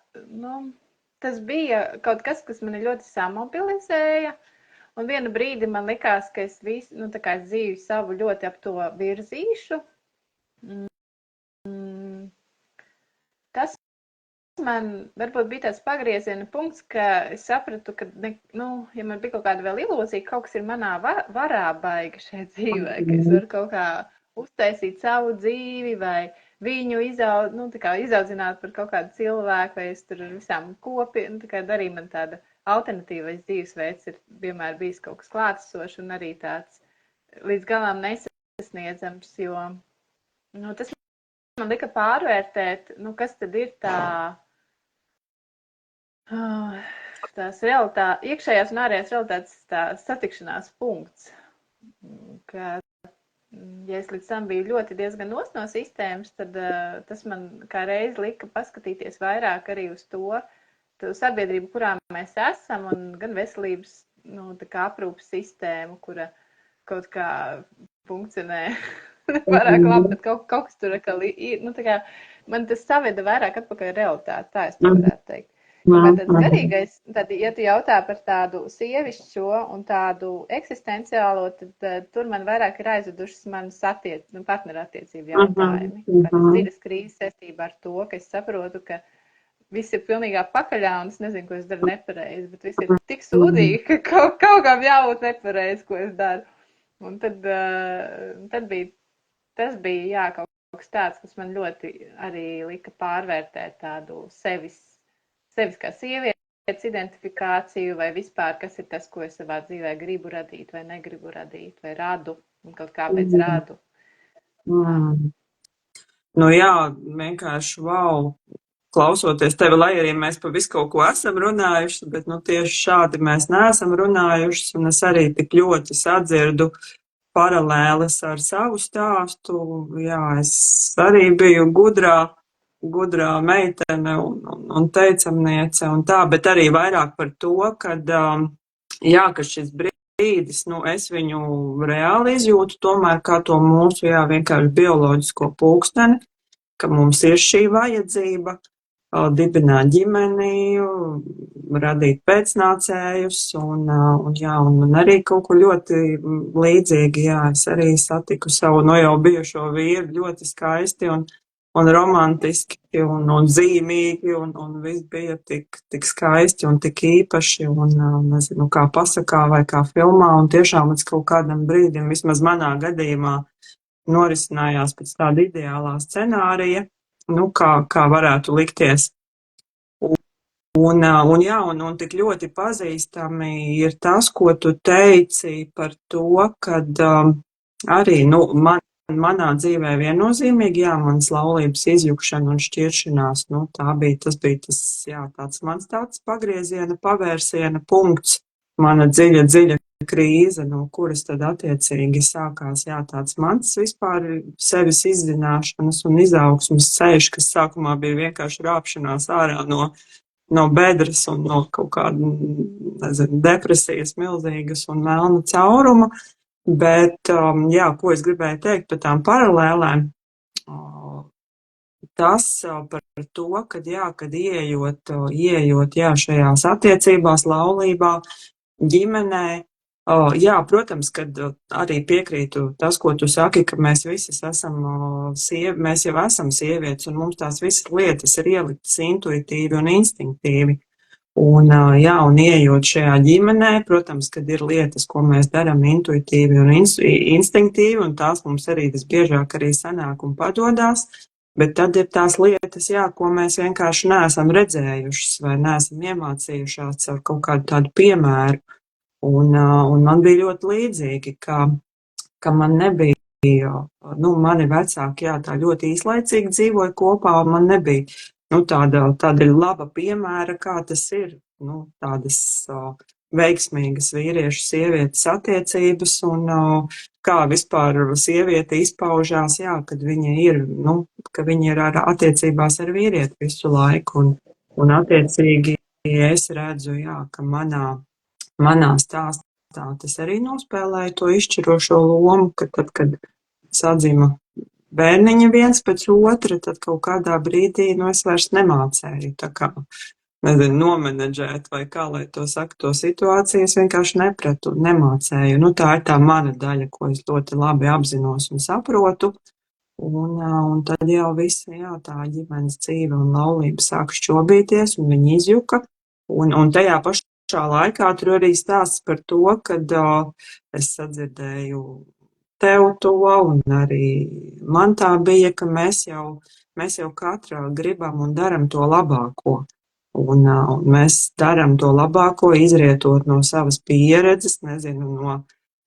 tas bija kaut kas mani ļoti samobilizēja, un vienu brīdi man likās, ka es visu, tā kā es dzīvi savu ļoti ap to virzīšu. Tas man varbūt bija tāds pagrieziena punkts, ka es sapratu, ka, ja man bija kaut kāda vēl ilūzija, kaut kas ir manā varā baigi šeit dzīvē, ka es varu kaut kā uztaisīt savu dzīvi vai viņu izaudzināt par kaut kādu cilvēku, vai es tur ar visām darīju, man tāda alternatīvais dzīvesveids ir vienmēr bijis kaut kas klātesošs un arī tāds līdz galam nesasniedzams, jo tas man lika pārvērtēt, kas tad ir tās iekšējās un ārējās realitātes tā satikšanās punkts. Ka, ja es līdz tam biju diezgan no sistēmas, tad tas man kā reiz lika paskatīties vairāk arī uz to sabiedrību, kurā mēs esam, un gan veselības aprūpas sistēmu, kura kaut kā funkcionē pārāk labi, bet kaut kas tur ir, man tas saveda vairāk atpakaļ realitāti, tā es to varētu teikt. Bet tāds garīgais, tad, ja tu jautā par tādu sievišķo un tādu eksistenciālo, tad tur man vairāk ir aizvedušas manas partnerattiecību jautājumi. Dziļas krīzes saistībā ar to, ka es saprotu, ka viss ir pilnīgā pakaļā un es nezinu, ko es daru nepareizi, bet viss ir tik sūdīgi, ka kaut kam jābūt nepareizi, ko es daru. Un tad tas bija, kaut kas tāds, kas man ļoti arī lika pārvērtēt tādu sevis kā sievietes identifikāciju vai vispār, kas ir tas, ko es savā dzīvē gribu radīt vai negribu radīt, vai radu un kaut kāpēc radu. Jā, vienkārši wow, klausoties tevi, lai arī mēs pa visu kaut ko esam runājuši, bet tieši šādi mēs neesam runājuši, un es arī tik ļoti sadzirdu paralēles ar savu stāstu. Jā, es arī biju gudrā meitene un teicamniece un tā, bet arī vairāk par to, ka šis brīdis, es viņu reāli izjūtu tomēr kā to mūsu, vienkārši bioloģisko pulksteni, ka mums ir šī vajadzība dibināt ģimeni, radīt pēcnācējus, un man arī kaut ko ļoti līdzīgi, es arī satiku savu jau bijušo vīru ļoti skaisti un romantiski un zīmīgi, un viss bija tik skaisti un tik īpaši, un nezinu, kā pasakā vai kā filmā, un tiešām līdz kaut kādam brīdim, vismaz manā gadījumā, norisinājās pēc tāda ideālā scenārija, kā varētu likties. Un tik ļoti pazīstami ir tas, ko tu teici par to, kad arī, manā dzīvē viennozīmīgi, manas laulības izjukšana un šķiršanās, tas bija tāds mans tāds pagrieziena, pavērsiena punkts, mana dziļa krīze, no kuras tad attiecīgi sākās, tāds mans vispār sevis izzināšanas un izaugsmes ceļš, kas sākumā bija vienkārši rāpšanās ārā no bedres un no kaut kāda, depresijas milzīgas un melna cauruma. Bet, ko es gribēju teikt par tām paralēlēm, tas par to, kad ieejot šajās attiecībās, laulībā, ģimenē, protams, kad arī piekrītu tas, ko tu saki, ka mēs visas esam mēs jau esam sievietes, un mums tās visas lietas ir ieliktas intuitīvi un instinktīvi. Un ieejot šajā ģimenē, protams, kad ir lietas, ko mēs darām intuitīvi un instinktīvi, un tās mums arī visbiežāk arī sanāk un padodās, Bet tad ir tās lietas, jā, ko mēs vienkārši neesam redzējušas vai neesam iemācījušās ar kaut kādu tādu piemēru. Un man bija ļoti līdzīgi, ka man nebija, nu, mani vecāki, jā, tā ļoti īslaicīgi dzīvoja kopā, un man nebija, nu, tāda laba piemēra, kā tas ir, nu, tādas veiksmīgas vīriešu sievietes attiecības, un kā vispār sieviete izpaužās, jā, kad viņa ir, nu, ka viņa ir attiecībās ar vīrieti visu laiku, un attiecīgi es redzu, jā, ka manā stāstā tas arī nospēlēja to izšķirošo lomu, ka tad, kad sadzima bērniņi viens pēc otra, tad kaut kādā brīdī, nu, es vairs nemācēju, tā kā, nezinu, nomenedžēt vai kā, lai to saka, to situāciju, es vienkārši nepratu, nemācēju. Nu, tā ir tā mana daļa, ko es ļoti labi apzinos un saprotu, un tad jau visa, jā, tā ģimenes dzīve un laulība sāk šķobīties, un viņi izjuka, un tajā pašā laikā tur arī stāsts par to, kad es sadzirdēju tev to, un arī man tā bija, ka mēs jau katra gribam un daram to labāko. Un mēs daram to labāko, izrietot no savas pieredzes, nezinu, no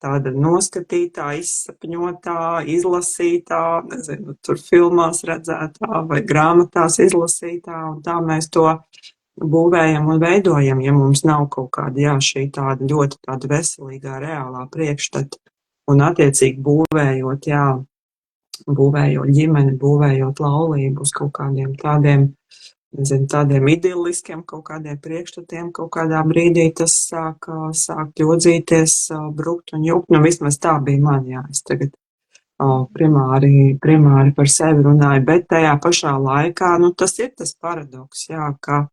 tāda noskatītā, izsapņotā, izlasītā, nezinu, tur filmās redzētā vai grāmatās izlasītā, un tā mēs to būvējam un veidojam, ja mums nav kaut kāda, jā, šī tāda ļoti tāda veselīgā, reālā priekšstata. Un attiecīgi būvējot, jā, būvējot ģimeni, būvējot laulību uz kaut kādiem tādiem, nezinu, tādiem idilliskiem kaut kādiem priekšstatiem, kaut kādā brīdī tas sāk ļodzīties, brukt un jukt. Nu, vismaz tā bija man, jā, es tagad primāri par sevi runāju, bet tajā pašā laikā, nu, tas ir tas paradoks, jā, ka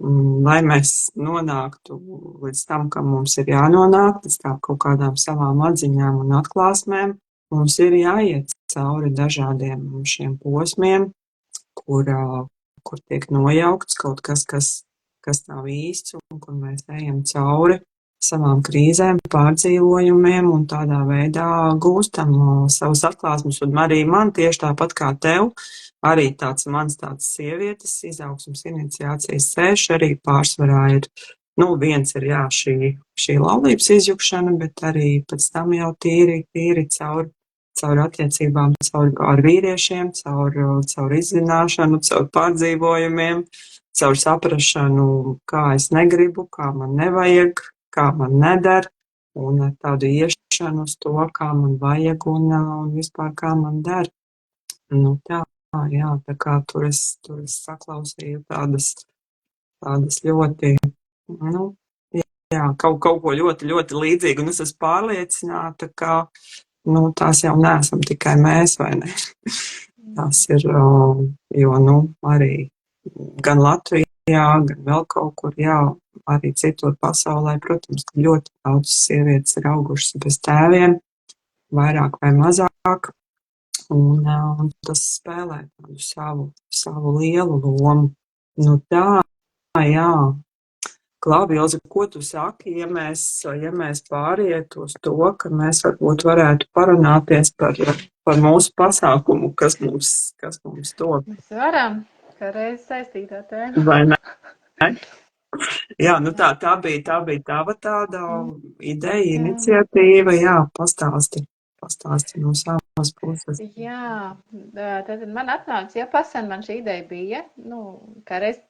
lai mēs nonāktu līdz tam, kam mums ir jānonāk, līdz tā kaut kādām savām atziņām un atklāsmēm, mums ir jāiet cauri dažādiem šiem posmiem, kur tiek nojaukts kaut kas, kas nav īsts, un kur mēs ejam cauri savām krīzēm, pārdzīvojumiem, un tādā veidā gūstam savus atklāsmes. Un arī man tieši tāpat kā tev, arī mans tāds sievietes izaugsmas iniciācijas ceļš arī pārsvarā ir, nu, viens ir, jā, šī laulības izjukšana, bet arī pēc tam jau tīri caur attiecībām, ar vīriešiem, caur izzināšanu, caur pārdzīvojumiem, caur saprašanu, kā es negribu, kā man nevajag, kā man neder, un tādu iešanu uz to, kā man vajag un vispār kā man der. Nu, tā. Jā, tā kā tur es saklausīju tādas ļoti, nu, jā, kaut ko ļoti, ļoti līdzīgu, un es esmu pārliecināta, ka, nu, tās jau neesam tikai mēs, vai ne? Tās ir, jo, nu, arī gan Latvijā, gan vēl kaut kur, jā, arī citur pasaulē, protams, ka ļoti daudz sievietes ir augušas bez tēviem, vairāk vai mazāk. Un tas spēlē tādu savu lielu lomu. Nu tā, jā. Klaubi, Ilze, ko tu saki, ja mēs pāriet uz to, ka mēs varbūt varētu parunāties par mūsu pasākumu, kas mums top? Mēs varam, kā reiz saistītā tēma. Vai ne? Jā, nu tā bija tava tāda ideja, iniciatīva, jā, pastāsti no savas puses. Jā, tad man atnāca, ja pasen man šī ideja bija, nu, kā reiz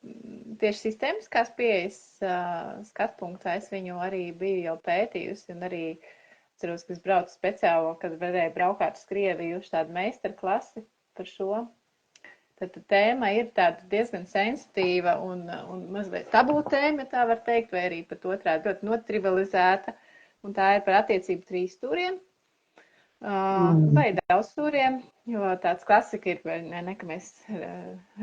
tieši sistēmiskās pieejas skatpunktā es viņu arī biju jau pētījusi, un arī ceros, ka es braucu speciālo, kad varēju braukāt uz Krieviju uz tādu meistarklasi par šo. Tad tēma ir tāda diezgan sensitīva un mazliet tabū tēma, ja tā var teikt, vai arī pat otrādi ļoti notrivializēta, un tā ir par attiecību trīsstūriem. Vai daudzstūriem, jo tāds klasika ir, ne, ka mēs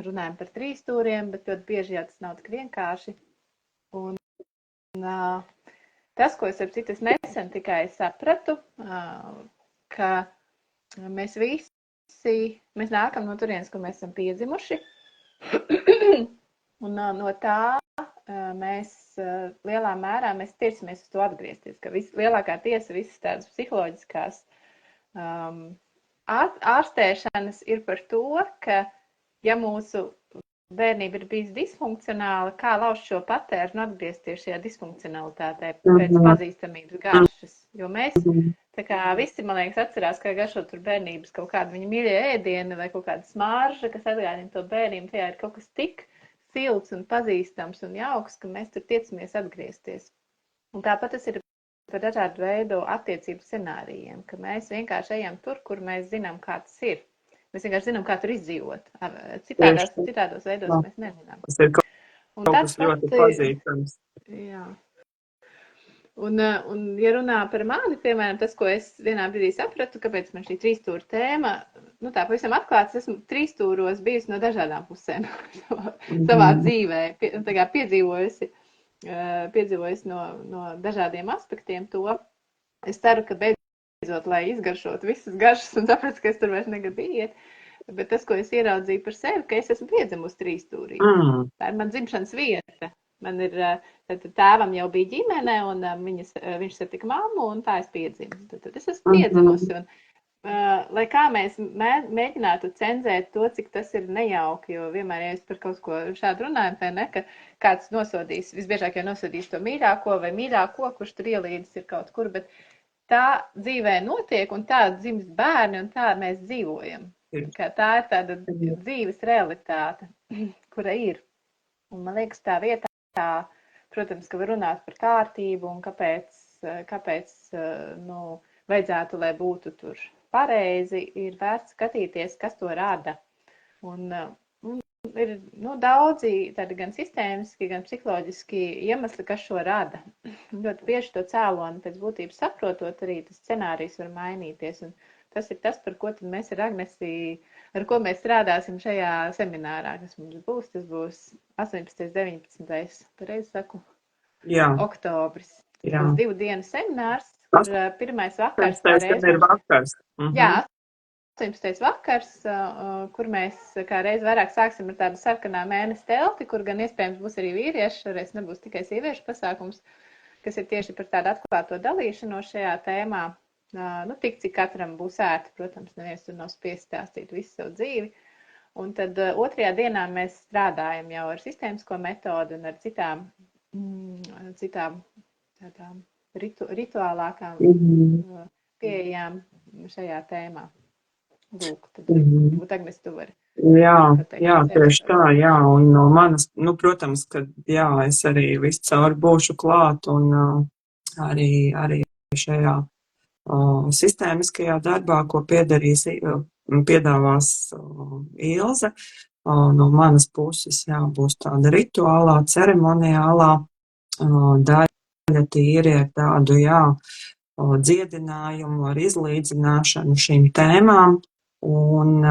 runājam par trīsstūriem, bet ļoti bieži jau tas nav tik vienkārši. Un tas, ko es nesen tikai sapratu, ka mēs nākam no turienes, kur mēs esam piedzimuši, un no tā mēs lielā mērā tiecamies uz to atgriezties, ka lielākā tiesa visas tādas psiholoģiskās ārstēšanas ir par to, ka ja mūsu bērnība ir bijusi disfunkcionāla, kā lauzt šo patērnu atgriezties šajā disfunkcionalitātē pēc pazīstamības garšas. Jo mēs, tā kā visi, man liekas, atcerās, kā garšot tur bērnības kaut kādu viņa mīļie ēdienu vai kaut kāda smarža, kas atgādina to bērnību, tajā ir kaut kas tik silts un pazīstams un jauks, ka mēs tur tiecamies atgriezties. Un tāpat tas ir par dažādu veidu attiecību scenārijiem, ka mēs vienkārši ejam tur, kur mēs zinām, kā tas ir. Mēs vienkārši zinām, kā tur izdzīvot. Citādos veidos mēs nezinām. Tas ir kaut kas ļoti pazīstams. Jā. Un, ja runā par mani, piemēram, tas, ko es vienā brīdī sapratu, kāpēc man šī trīsstūra tēma, tā pavisam atklāts, esmu trīsstūros bijusi no dažādām pusēm savā dzīvē, tā kā piedzīvojusi no dažādiem aspektiem to. Es ceru, ka beidzot, lai izgaršot visas garšas un sapratu, ka es tur vairs negribu iet. Bet tas, ko es ieraudzīju par sevi, ka es esmu piedzimusi trīsstūrī. Tā ir man dzimšanas vieta. Man ir, tēvam jau bija ģimene, un viņš satika mammu, un tā es piedzimu. Tad es esmu piedzimusi. Un, lai kā mēs mēģinātu cenzēt to, cik tas ir nejauki, jo vienmēr, ja es par kaut ko šādu runājam, vai ne, ka kāds nosodīs, visbiežāk jau nosodīs to mīļāko vai mīļāko, kurš tur ielīdzis ir kaut kur, bet tā dzīvē notiek, un tā dzimst bērni, un tā mēs dzīvojam. Tā ir tāda dzīves realitāte, kura ir. Un man liekas, tā vietā, protams, ka var runāt par kārtību un kāpēc vajadzētu, lai būtu tur pareizi, ir vērts skatīties, kas to rada. Un ir daudzi tādi gan sistēmiski, gan psiholoģiski iemesli, kas šo rada. Ļoti bieži to cēloni pēc būtības saprotot, arī tas scenārijs var mainīties. Un tas ir tas, par ko tad mēs ar Agnesi, ar ko mēs strādāsim šajā seminārā, kas mums būs. Tas būs 18. 19. pareizi saku? Jā. Oktobris. Tas Jā. būs 2 dienu seminārs, kur pirmais vakars. Ir vakars. Jā, 18. vakars, kur mēs kā reiz vairāk sāksim ar tādu sarkanā mēnesi telti, kur gan iespējams būs arī vīrieši, šoreiz nebūs tikai sieviešu pasākums, kas ir tieši par tādu atklāto dalīšanos šajā tēmā. Tik, cik katram būs ērti, protams, neviens tur nav spiests stāstīt visu savu dzīvi. Un tad 2. dienā mēs strādājam jau ar sistēmisko metodu un ar citām tādām rituālākām pieejām šajā tēmā. Lūk, tad varbūt Agnes, tu vari. Jā, tieši tā, jā, un no manas, protams, ka jā, es arī visu cauri būšu klāt un arī šajā sistēmiskajā darbā, ko piedāvās Ilze. No manas puses, jā, būs tāda rituālā, ceremoniālā daļa tīri ar tādu, jā, dziedinājumu, ar izlīdzināšanu šīm tēmām. Un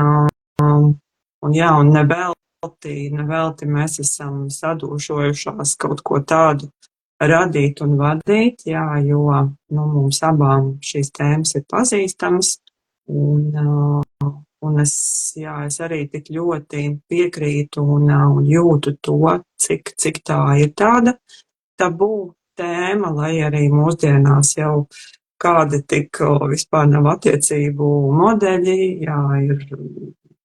nevelti mēs esam sadūšojušās kaut ko tādu radīt un vadīt, jā, jo mums abām šīs tēmas ir pazīstamas, un es arī tik ļoti piekrītu un jūtu to, cik tā ir tāda tabū tēma, lai arī mūsdienās jau kādi tik vispār nav attiecību modeļi, jā, ir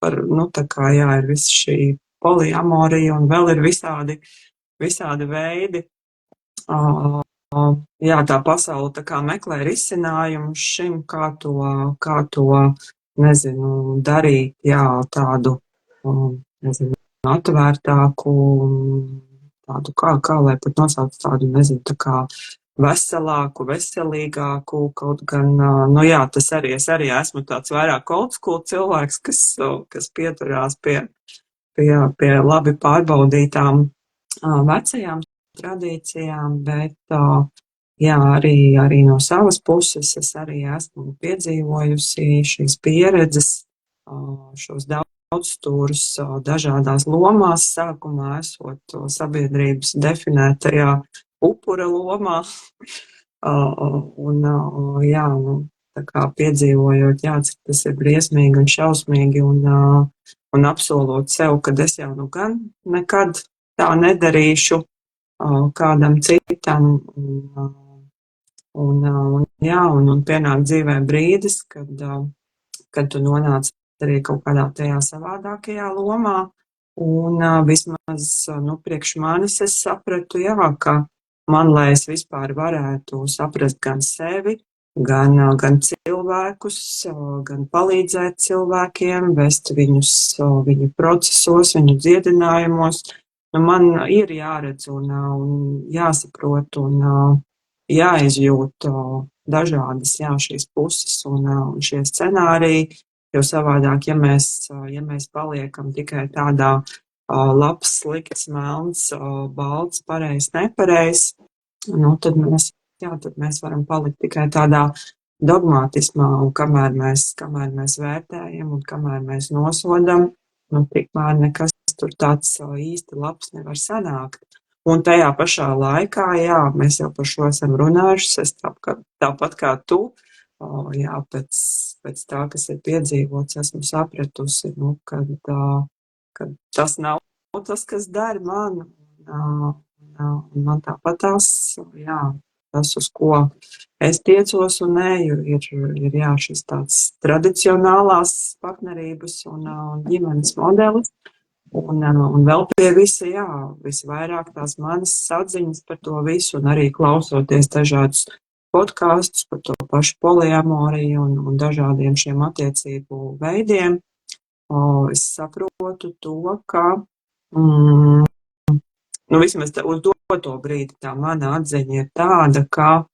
ir viss šī poliamorija un vēl ir visādi veidi. Jā, tā pasaule tā kā meklē risinājumu šim, kā to, nezinu, darīt, jā, tādu, nezinu, atvērtāku, tādu, kā lai pat nosauc tādu, nezinu, tā kā veselāku, veselīgāku, kaut gan, jā, tas arī, es arī esmu tāds vairāk old school cilvēks, kas pieturās pie labi pārbaudītām vecajām tradīcijām, bet, jā, arī no savas puses es arī esmu piedzīvojusi šīs pieredzes, šos daudzstūrus dažādās lomās, sākumā esot sabiedrības definētajā upura lomā, jā, tā kā piedzīvojot, jā, cik tas ir briesmīgi un šausmīgi, un apsolot sev, ka es jau gan nekad tā nedarīšu kādam citam, un pienāk dzīvē brīdis, kad tu nonāc arī kaut kādā tajā savādākajā lomā. Un vismaz, priekš manis es sapratu, jā, ka man, lai es vispār varētu saprast gan sevi, gan cilvēkus, gan palīdzēt cilvēkiem, vest viņus viņu procesos, viņu dziedinājumos, man ir jāredz un jāsaprot un jāizjūt dažādas šīs puses un šie scenāriji, jo savādāk, ja mēs paliekam tikai tādā labs, slikts, melns, balts, pareizs, nepareizs, tad mēs varam palikt tikai tādā dogmatismā, un kamēr mēs vērtējam un kamēr mēs nosodam, tikmēr nekas tur tāds īsti labs nevar sanākt. Un tajā pašā laikā, mēs jau par šo esam runājuši, es tāpat kā tu, pēc tā, kas ir piedzīvots, esmu sapratusi, ka tas nav tas, kas dara man. Man tāpat tas, uz ko es tiecos un eju, ir šis tāds tradicionālās partnerības un ģimenes modelis. Un vēl pie visa, visvairāk tās manas saziņas par to visu, un arī klausoties dažādus podkāstus par to pašu poliamoriju un dažādiem šiem attiecību veidiem, es saprotu to, ka vismaz uz doto brīdi tā mana atziņa ir tāda, ka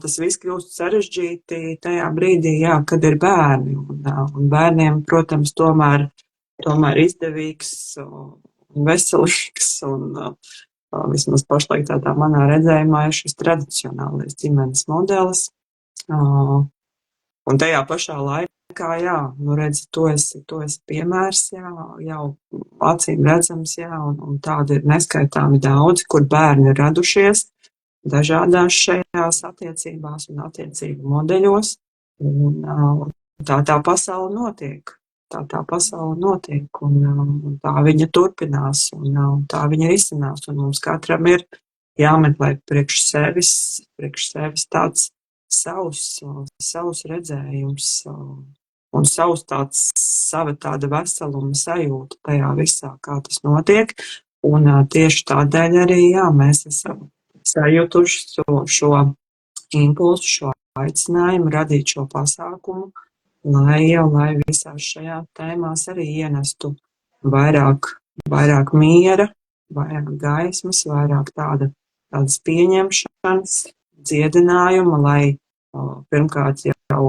tas viss kļūst sarežģīti tajā brīdī, kad ir bērni. Un bērniem, protams, tomēr izdevīgs un veselīgs un vismaz pašlaik tādā manā redzējumā ir šis tradicionālais ģimenes modelis. Un tajā pašā laikā, redzi, tu esi piemērs, jau acīm redzams, un tādi ir neskaitāmi daudzi, kur bērni ir radušies dažādās šajās attiecībās un attiecību modeļos, un tā pasaule notiek. Tā pasaule notiek, un tā viņa turpinās, un tā viņa risinās, un mums katram ir jāmeklē priekš sevis tāds savs redzējums, un sava tāda veseluma sajūta tajā visā, kā tas notiek, un tieši tādēļ arī, mēs esam sajutuši šo impulsu, šo aicinājumu radīt šo pasākumu, lai visās šajās tēmās arī ienestu vairāk miera, vairāk gaismas, vairāk tādas pieņemšanas, dziedinājuma, lai pirmkārt jau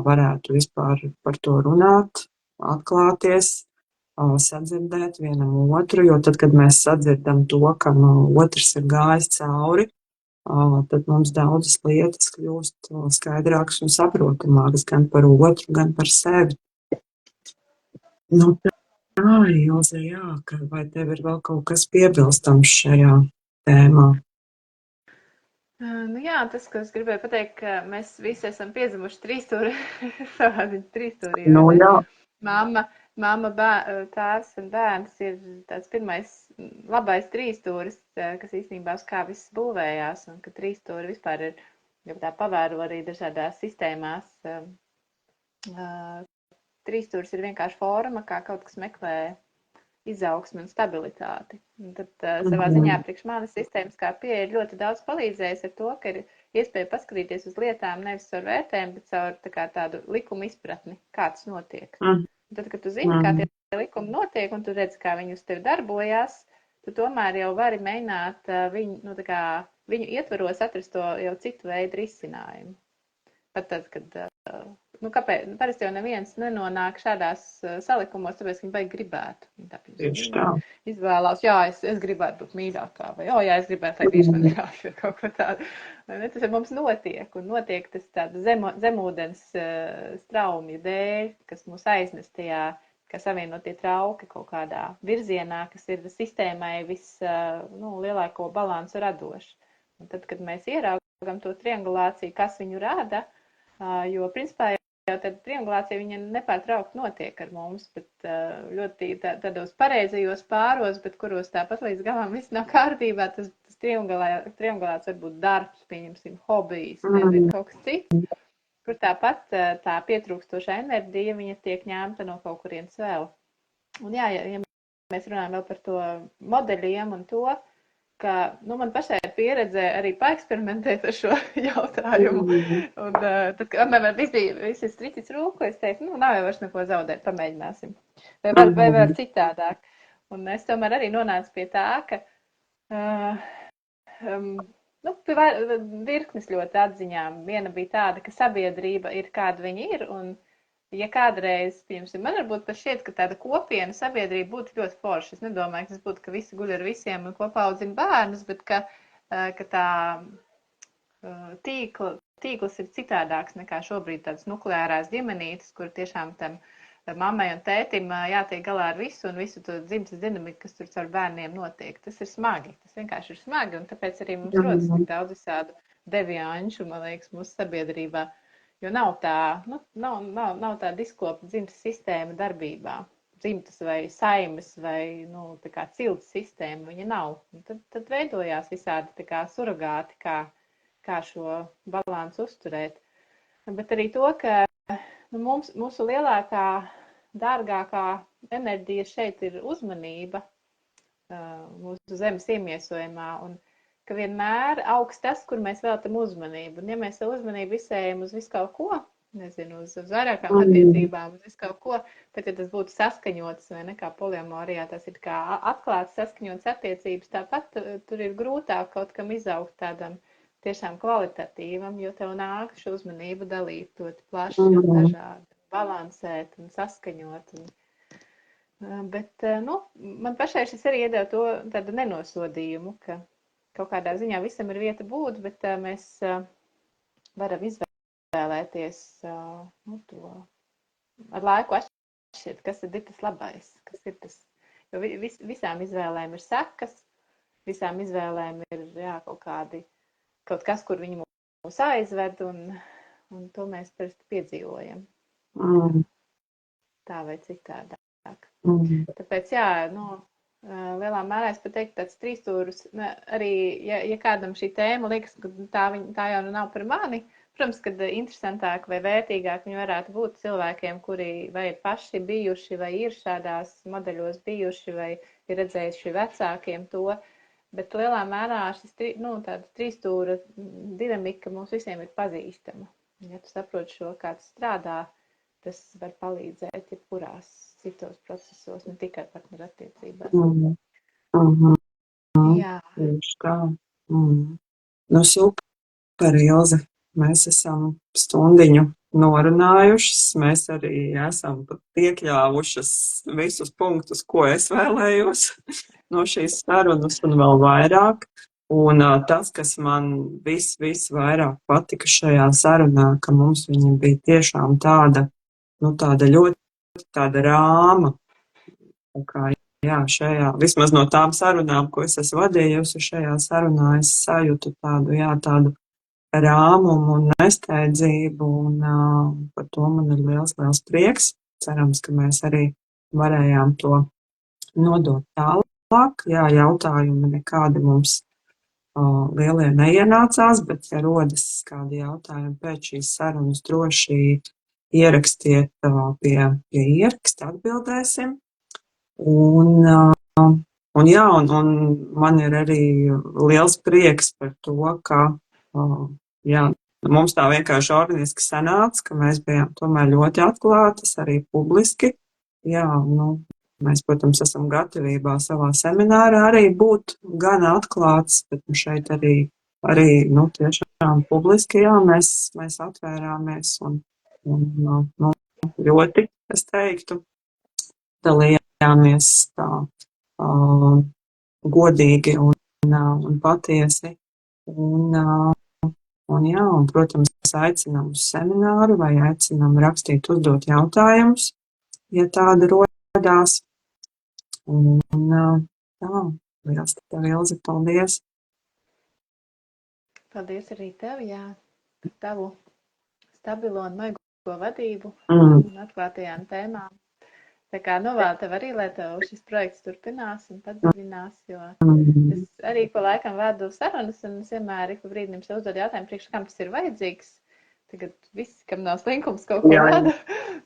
varētu vispār par to runāt, atklāties, sadzirdēt vienam otru, jo tad, kad mēs sadzirdam to, ka otrs ir gājis cauri, tad mums daudzas lietas kļūst skaidrākas un saprotamākas gan par otru, gan par sevi. Tā, Ilze, vai tev ir vēl kaut kas piebilstams šajā tēmā? Tas, ko es gribēju pateikt, ka mēs visi esam piedzimuši trīsstūri, savā ziņā trīsstūrī. Mamma, tēvs un bērns ir tāds pirmais labais trīsstūris, kas īstenībā uz kā viss būvējās, un ka trīsstūri vispār ir, ja tā pavēro arī dažādās sistēmās, trīsstūris ir vienkārši forma, kā kaut kas meklē izaugsmi un stabilitāti. Un tad savā ziņā priekš manas sistēmiskā pieeja ir ļoti daudz palīdzējis ar to, ka ir iespēja paskatīties uz lietām nevis caur vērtējumu, bet caur tādu likumu izpratni, kā tas notiek. Tad, kad tu zini, kā tie likumi notiek, un tu redzi, kā viņi uz tevi darbojās, tu tomēr jau vari mēģināt viņu ietvaros atrast to jau citu veidu risinājumu. Pat tad, kad, kāpēc, parasti jau neviens nenonāk šādās salikumos, tāpēc viņi baigi gribētu. Tieši tā. Izvēlās, es gribētu būt mīļākā, vai es gribētu, lai vīrs man grāš, vai kaut ko tādu. Tas ar mums notiek, un notiek tas tāda zemūdens straumju dēļ, kas mūs aiznes tajā, kā savienotie trauki kaut kādā virzienā, kas ir sistēmai lielāko balansu radoši. Un tad, kad mēs ieraugam to triangulāciju, kas viņu rada, jo principā jau tad triangulācija viņa nepārtraukti notiek ar mums, bet ļoti tādos pareizajos pāros, bet kuros tāpat līdz galam viss nav kārtībā, tas triangulāts var būt darbs, pieņemsim, hobijs, nezinu, kaut kas cits. kur tāpat tā pietrūkstošā enerģija, viņa tiek ņemta no kaut kurienes vēl. Un jā, ja mēs runājam vēl par to modeļiem un to, ka, man pašai ir pieredze arī paeksperimentēt ar šo jautājumu. Un tad, kad man viss ir striķis rūku, es teicu, nav jau vairs neko zaudēt, pamēģināsim. Vai vēl citādāk. Un es tomēr arī nonācu pie tā, ka pie virknes ļoti atziņām. Viena bija tāda, ka sabiedrība ir kāda viņa ir, un ja kādreiz, piemēram, man varbūt pat šķiet, ka tāda kopiena sabiedrība būtu ļoti forša. Es nedomāju, ka tas būtu, ka visi guļ ar visiem un kopā audzina bērnus, bet ka tā tīkls ir citādāks nekā šobrīd tādas nukleārās ģimenītes, kur tiešām tam mammai un tētim jātiek galā ar visu un visu to dzimtas dinamiku, kas tur caur bērniem notiek. Tas ir smagi, tas vienkārši ir smagi, un tāpēc arī mums rodas tik daudz visādu devianšu, man liekas, mūsu sabiedrībā. Jo nav tā diskopa dzimtas sistēma darbībā. Dzimtas vai saimes vai, tā kā cilts sistēma, viņa nav. Tad veidojās visādi tā kā surogāti, kā šo balansu uzturēt. Bet arī to, ka mūsu lielākā, dārgākā enerģija šeit ir uzmanība mūsu zemes iemiesojumā, un ka vienmēr augs tas, kur mēs veltam uzmanību. Un ja mēs savu uzmanību visējam uz visu kaut ko, nezinu, uz vairākām attiecībām, uz visu kaut ko, tad, ja tas būtu saskaņots, vai ne, kā poliamorijā, tas ir kā atklāts saskaņots attiecības, tāpat tur ir grūtāk kaut kam izaugt tādam tiešām kvalitatīvam, jo tev nāk šo uzmanību dalīt ļoti plaši un dažādi, balansēt un saskaņot. Bet, man pašai šis arī iedeva to tādu nenosodījumu, ka kaut kādā ziņā visam ir vieta būt, bet mēs varam izvēlēties to ar laiku atšķirt, kas ir tas labais, kas ir tas. Jo visām izvēlēm ir sekas, visām izvēlēm ir kaut kas, kur viņi mūs aizved, un to mēs parasti piedzīvojam. Tā vai citādāk. Tāpēc, lielā mērā es pat teiktu tāds trīsstūris, arī, ja kādam šī tēma liekas, ka tā jau nav par mani, protams, kad interesantāk vai vērtīgāk viņi varētu būt cilvēkiem, kuri vai ir paši bijuši, vai ir šādās modeļos bijuši, vai ir redzējuši vecākiem to, bet lielā mērā šis tāda trīsstūra dinamika mums visiem ir pazīstama. Ja tu saproti šo, kā tas strādā, tas var palīdzēt jebkurās citos procesos, ne tikai partneru attiecībās. Jā. Tieši tā. Super, Ilze. Mēs esam stundiņu norunājušas. Mēs arī esam iekļāvušas visus punktus, ko es vēlējos no šīs sarunas un vēl vairāk. Un tas, kas man visvairāk patika šajā sarunā, ka mums viņa bija tiešām tāda ļoti tāda rāma. Vismaz no tām sarunām, ko es esmu vadījusi, šajā sarunā es sajūtu tādu rāmumu un nesteidzību, un par to man ir liels prieks. Cerams, ka mēs arī varējām to nodot tālāk. Jā, jautājumi nekādi mums lielie neienācās, bet ja rodas kādi jautājumi pēc šīs sarunas, droši ierakstiet pie ieraksta, atbildēsim. Un man ir arī liels prieks par to, ka mums tā vienkārši organiski sanāca, ka mēs bijām tomēr ļoti atklātas, arī publiski. Jā, mēs, protams, esam gatavībā savā seminārā arī būt gan atklāts, bet šeit arī tiešām publiski, mēs atvērāmies un ļoti, es teiktu, dalījāmies tā godīgi un patiesi. Un, protams, aicinām uz semināru vai aicinām rakstīt, uzdot jautājumus, ja tāda rodās. Liels tev, Ilze, paldies! Paldies arī tev, par tavu stabilo un maigo vadību un atklātajām tēmām. Tā kā novēlu tev arī, lai tev šis projekts turpinās un padziļinās, jo es arī pa laikam vedu sarunas un es vienmēr ik pa brīdim sev uzdodu jautājumu, priekš kam tas ir vajadzīgs. tagad visi, kam nav slinkums, kaut ko Jā, vada.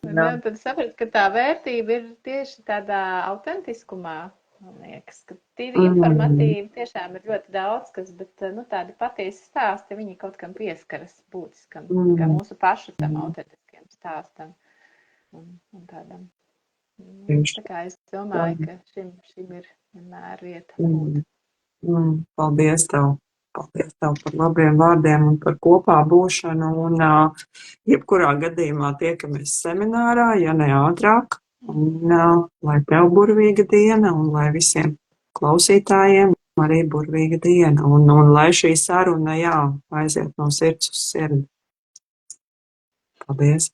jā. Un tad sapratu, ka tā vērtība ir tieši tādā autentiskumā. Man liekas, ka tīri informatīvi tiešām ir ļoti daudz, kas, bet nu, tādi patiesi stāsti, viņi kaut kam pieskaras būtiskam, kā mūsu pašu tam autentiskiem stāstam un tādam. Tā kā es domāju, ka šim ir vienmēr vieta būt. Paldies tev! Paldies tev par labiem vārdiem un par kopā būšanu. Un jebkurā gadījumā tiekamies seminārā, ja ne ātrāk. Un lai tev burvīga diena un lai visiem klausītājiem arī burvīga diena. Un lai šī saruna, aiziet no sirds uz sirdi. Paldies!